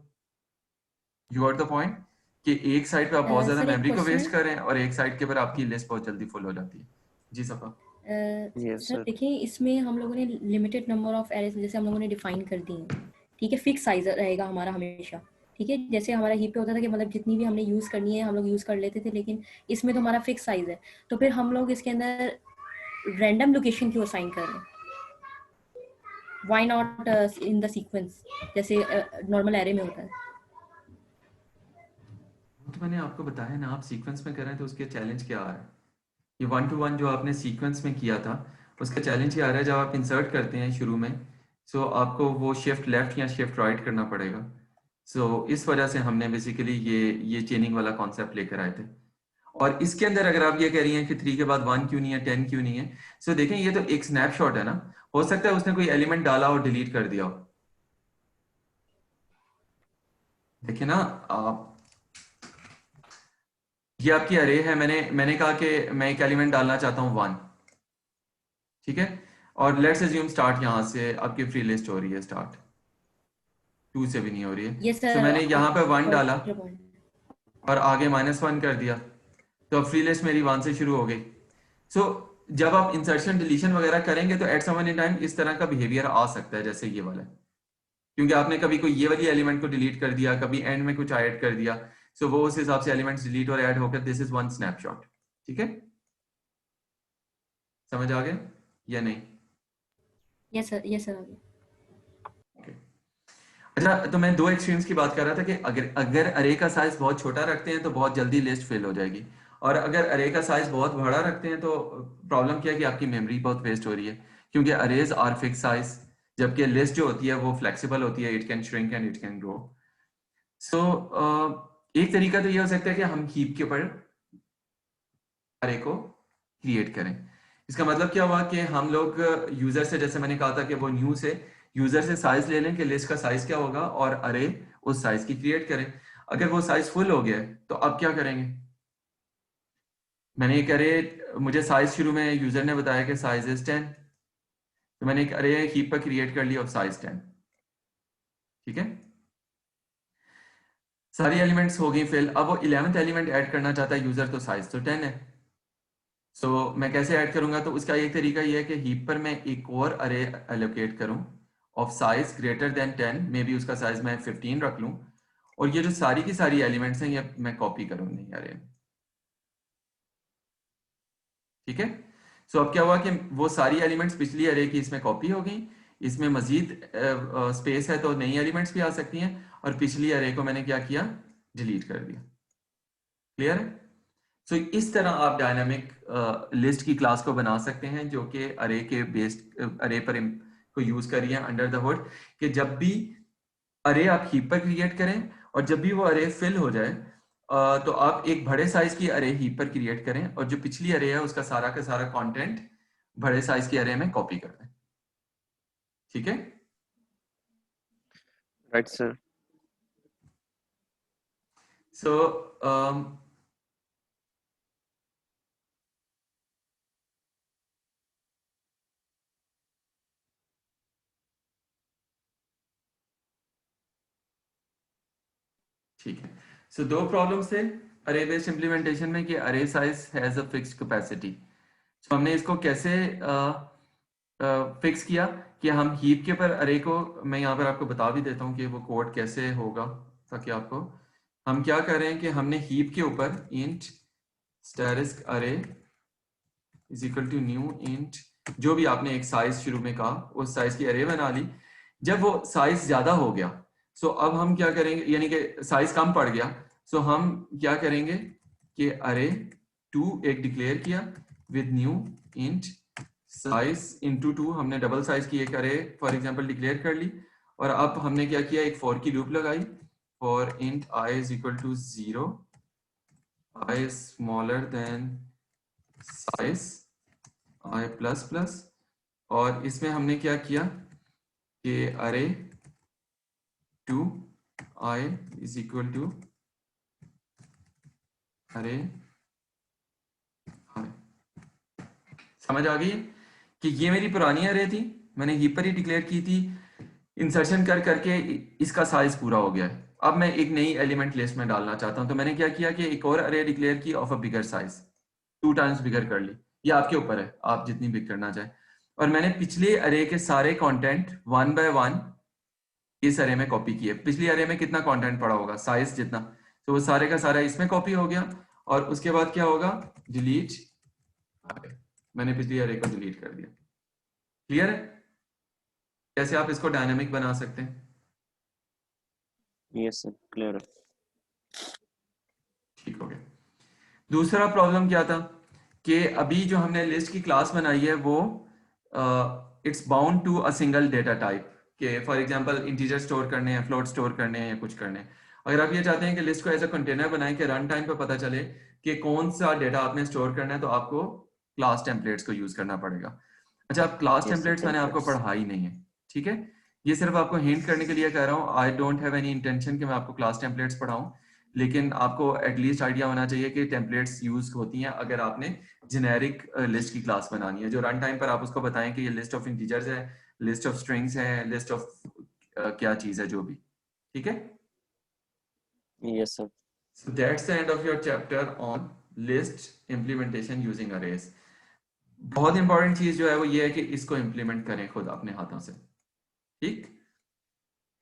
You got the point. कि एक साइड पे आप बहुत ज्यादा सर, एक मेमोरी को क्वेश्चन वेस्ट है। कर रहे हैं और एक साइड के ऊपर आपकी लिस्ट बहुत जल्दी फुल हो जाती है। जी सफा। Yes sir sir. देखिए, इसमें हम लोगों ने लिमिटेड नंबर ऑफ एरेज जैसे हम लोगों ने डिफाइन कर दी हैं, ठीक है, फिक्स साइज रहेगा हमारा हमेशा, ठीक है। जैसे हमारा हीप पे होता था कि मतलब जितनी भी हमने यूज़ करनी है हम लोग यूज़ कर लेते थे, लेकिन इसमें तो हमारा फिक्स साइज है, तो फिर हम लोग इसके अंदर रैंडम लोकेशन क्यों असाइन कर रहे हैं? Why not in the sequence जैसे नॉर्मल एरे में होता है? तो मैंने आपको बताया ना, आप सीक्वेंस में कर रहे हैं तो उसके चैलेंज क्या आ रहा है। ये 1 to 1 जो आपने सीक्वेंस में किया था उसका चैलेंज ये आ रहा है, जब आप इंसर्ट करते हैं शुरू में, सो आपको वो शिफ्ट लेफ्ट या शिफ्ट राइट करना पड़ेगा। सो इस वजह से हमने बेसिकली ये चेनिंग वाला कॉन्सेप्ट लेकर आए थे। और इसके अंदर अगर आप ये कह रही हैं कि 3 के बाद 1 क्यों नहीं है, 10 क्यों नहीं है, सो देखें ये तो एक स्नैपशॉट है ना, हो सकता है उसने कोई एलिमेंट डाला और डिलीट कर दिया हो। देखिए ना आप, ये आपकी अरे है, मैंने कहा कि मैं एक एलिमेंट डालना चाहता हूं 1, ठीक है, और लेट्स अज्यूम स्टार्ट यहां से आपकी फ्री लिस्ट हो रही है, स्टार्ट 2 से भी नहीं हो रही है, ये सो सर मैंने यहाँ पे 1 डाला पॉइंट। और आगे -1 कर दिया, तो अब फ्री लिस्ट मेरी 1 से शुरू हो गई। सो जब आप इंसर्शन डिलीशन वगैरह करेंगे तो at some one in time इस तरह का बिहेवियर आ सकता है, जैसे ये वाला, क्योंकि आपने कभी कोई ये वाली एलिमेंट को डिलीट कर दिया, कभी एंड में कुछ ऐड कर दिया, सो वो उस हिसाब से एलिमेंट्स डिलीट और ऐड होकर दिस इज वन स्नैपशॉट। ठीक है, समझ आ गया या नहीं? Yes sir, yes sir. अच्छा, तो मैं दो एक्सट्रीम्स की बात कर रहा था कि अगर अरे का साइज बहुत छोटा रखते हैं तो बहुत जल्दी लिस्ट फिल हो जाएगी, और अगर अरे का साइज बहुत बड़ा रखते हैं तो प्रॉब्लम क्या है कि आपकी मेमोरी बहुत वेस्ट हो रही है, क्योंकि अरेज आर फिक्स साइज, जबकि लिस्ट जो होती है वो फ्लेक्सिबल होती है, it can shrink and it can grow. So एक तरीका तो ये हो सकता है कि हम हीप के ऊपर अरे को क्रिएट करें। इसका मतलब क्या हुआ कि हम लोग यूजर से, जैसे मैंने कहा था कि वो न्यू से यूजर से साइज ले लें कि लिस्ट का साइज क्या होगा, और अरे उस साइज की क्रिएट करें। अगर वो साइज फुल हो गया है तो अब क्या करेंगे? मैंने एक अरे, मुझे साइज शुरू में यूजर ने बताया कि साइज इज 10, तो मैंने एक अरे हीप पर क्रिएट कर लिया ऑफ साइज 10। ठीक है, सारी एलिमेंट्स हो गई फिल। अब वो 11th एलिमेंट ऐड करना चाहता है यूजर, तो साइज तो 10 है। सो मैं कैसे ऐड करूंगा? तो उसका एक तरीका ये है कि हीप पर मैं एक और अरे एलोकेट करूं of size greater than 10, may be उसका साइज मैं 15 रख लूं, और ये जो सारी की सारी एलिमेंट्स हैं ये मैं कॉपी करूं नहीं अरे। ठीक है, सो अब क्या हुआ कि वो सारी एलिमेंट्स पिछली अरे की इसमें कॉपी हो गई, इसमें मजीद स्पेस है तो नई एलिमेंट्स भी आ सकती हैं, और पिछली अरे को मैंने क्या किया, डिलीट कर दिया। क्लियर है? सो इस तरह आप डायनामिक लिस्ट की क्लास को बना सकते हैं जो कि अरे के बेस्ड अरे पर को यूज करिए अंडर द हुड, कि जब भी अरे आप हीप पर क्रिएट करें और जब भी वो अरे फिल हो जाए तो आप एक बड़े साइज की अरे हीप पर क्रिएट करें, और जो पिछली अरे है उसका सारा का सारा कंटेंट बड़े साइज की अरे में कॉपी कर दें। ठीक है, राइट सर। सो ठीक है, सो दो प्रॉब्लम्स थे अरे बेस्ड इंप्लीमेंटेशन में कि अरे size has a fixed capacity. तो हमने इसको कैसे फिक्स किया कि हम हीप के ऊपर अरे को, मैं यहाँ पर आपको बता भी देता हूँ कि वो कोड कैसे होगा, ताकि आपको, हम क्या कर रहे हैं कि हमने हीप के ऊपर int asterisk array is equal to new int, जो भी आपने एक साइज शुरू में कहा उस साइज की अरे बना ली। जब वो साइज ज्यादा हो गया, सो अब हम क्या करेंगे, यानी कि साइज कम पड़ गया, सो हम क्या करेंगे कि अरे 2 एक डिक्लेयर किया with new int size into 2, हमने डबल साइज की एक अरे फॉर एग्जांपल डिक्लेयर कर ली, और अब हमने क्या किया, एक फॉर की लूप लगाई for int i is equal to 0, i smaller than size i plus plus, और इसमें हमने क्या किया कि अरे 2 आई इज इक्वल टू अरे आई। समझ आ गई कि ये मेरी पुरानी अरे थी, मैंने हीप पर ही डिक्लेयर की थी, इंसर्शन कर करके इसका साइज पूरा हो गया है। अब मैं एक नई एलिमेंट लिस्ट में डालना चाहता हूं, तो मैंने क्या किया कि एक और अरे डिक्लेयर की of a bigger size, 2 times bigger कर ली। ये आपके ऊपर है, आप जितनी बिग करना चाहें। और मैंने पिछले अरे के सारे कंटेंट 1 बाय 1 इस अरे में कॉपी किए। पिछली अरे में कितना कंटेंट पड़ा होगा, साइज जितना, तो वो सारे का सारा इसमें कॉपी हो गया। और उसके बाद क्या होगा, डिलीट, मैंने पिछली अरे को डिलीट कर दिया। क्लियर है कैसे आप इसको डायनामिक बना सकते हैं? यस सर, क्लियर है। ठीक हो गया। दूसरा प्रॉब्लम क्या था कि अभी जो हमने लिस्ट की क्लास बनाई है वो it's bound to a single data type, के फॉर एग्जांपल इंटीजर स्टोर करने हैं, फ्लोट स्टोर करने हैं या कुछ करने हैं। अगर आप ये चाहते हैं कि लिस्ट को एज अ कंटेनर बनाएं कि रन टाइम पे पता चले कि कौन सा डेटा आपने स्टोर करना है, तो आपको क्लास टेम्पलेट्स को यूज करना पड़ेगा। अच्छा, अब क्लास Yes, sir, टेम्पलेट्स मैंने आपको templates. पढ़ा ही नहीं है, ठीक है? ये सिर्फ आपको हिंट करने के लिए कह रहा हूँ। I don't have any intention कि मैं आपको क्लास टेम्पलेट्स पढ़ाऊं, लेकिन आपको एटलीस्ट आइडिया होना चाहिए कि टेम्पलेट्स यूज होती हैं अगर आपने जेनेरिक लिस्ट की क्लास बनानी है, जो रन टाइम पर आप उसको बताएं कि ये लिस्ट ऑफ इंटीजर्स है, लिस्ट ऑफ स्ट्रिंग्स है, लिस्ट ऑफ क्या चीज है, जो भी। ठीक है, Yes, sir. so that's the end of your chapter on list implementation using arrays. बहुत इंपॉर्टेंट चीज जो है वो ये है कि इसको इंप्लीमेंट करें खुद अपने हाथों से। ठीक,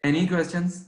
एनी क्वेश्चंस?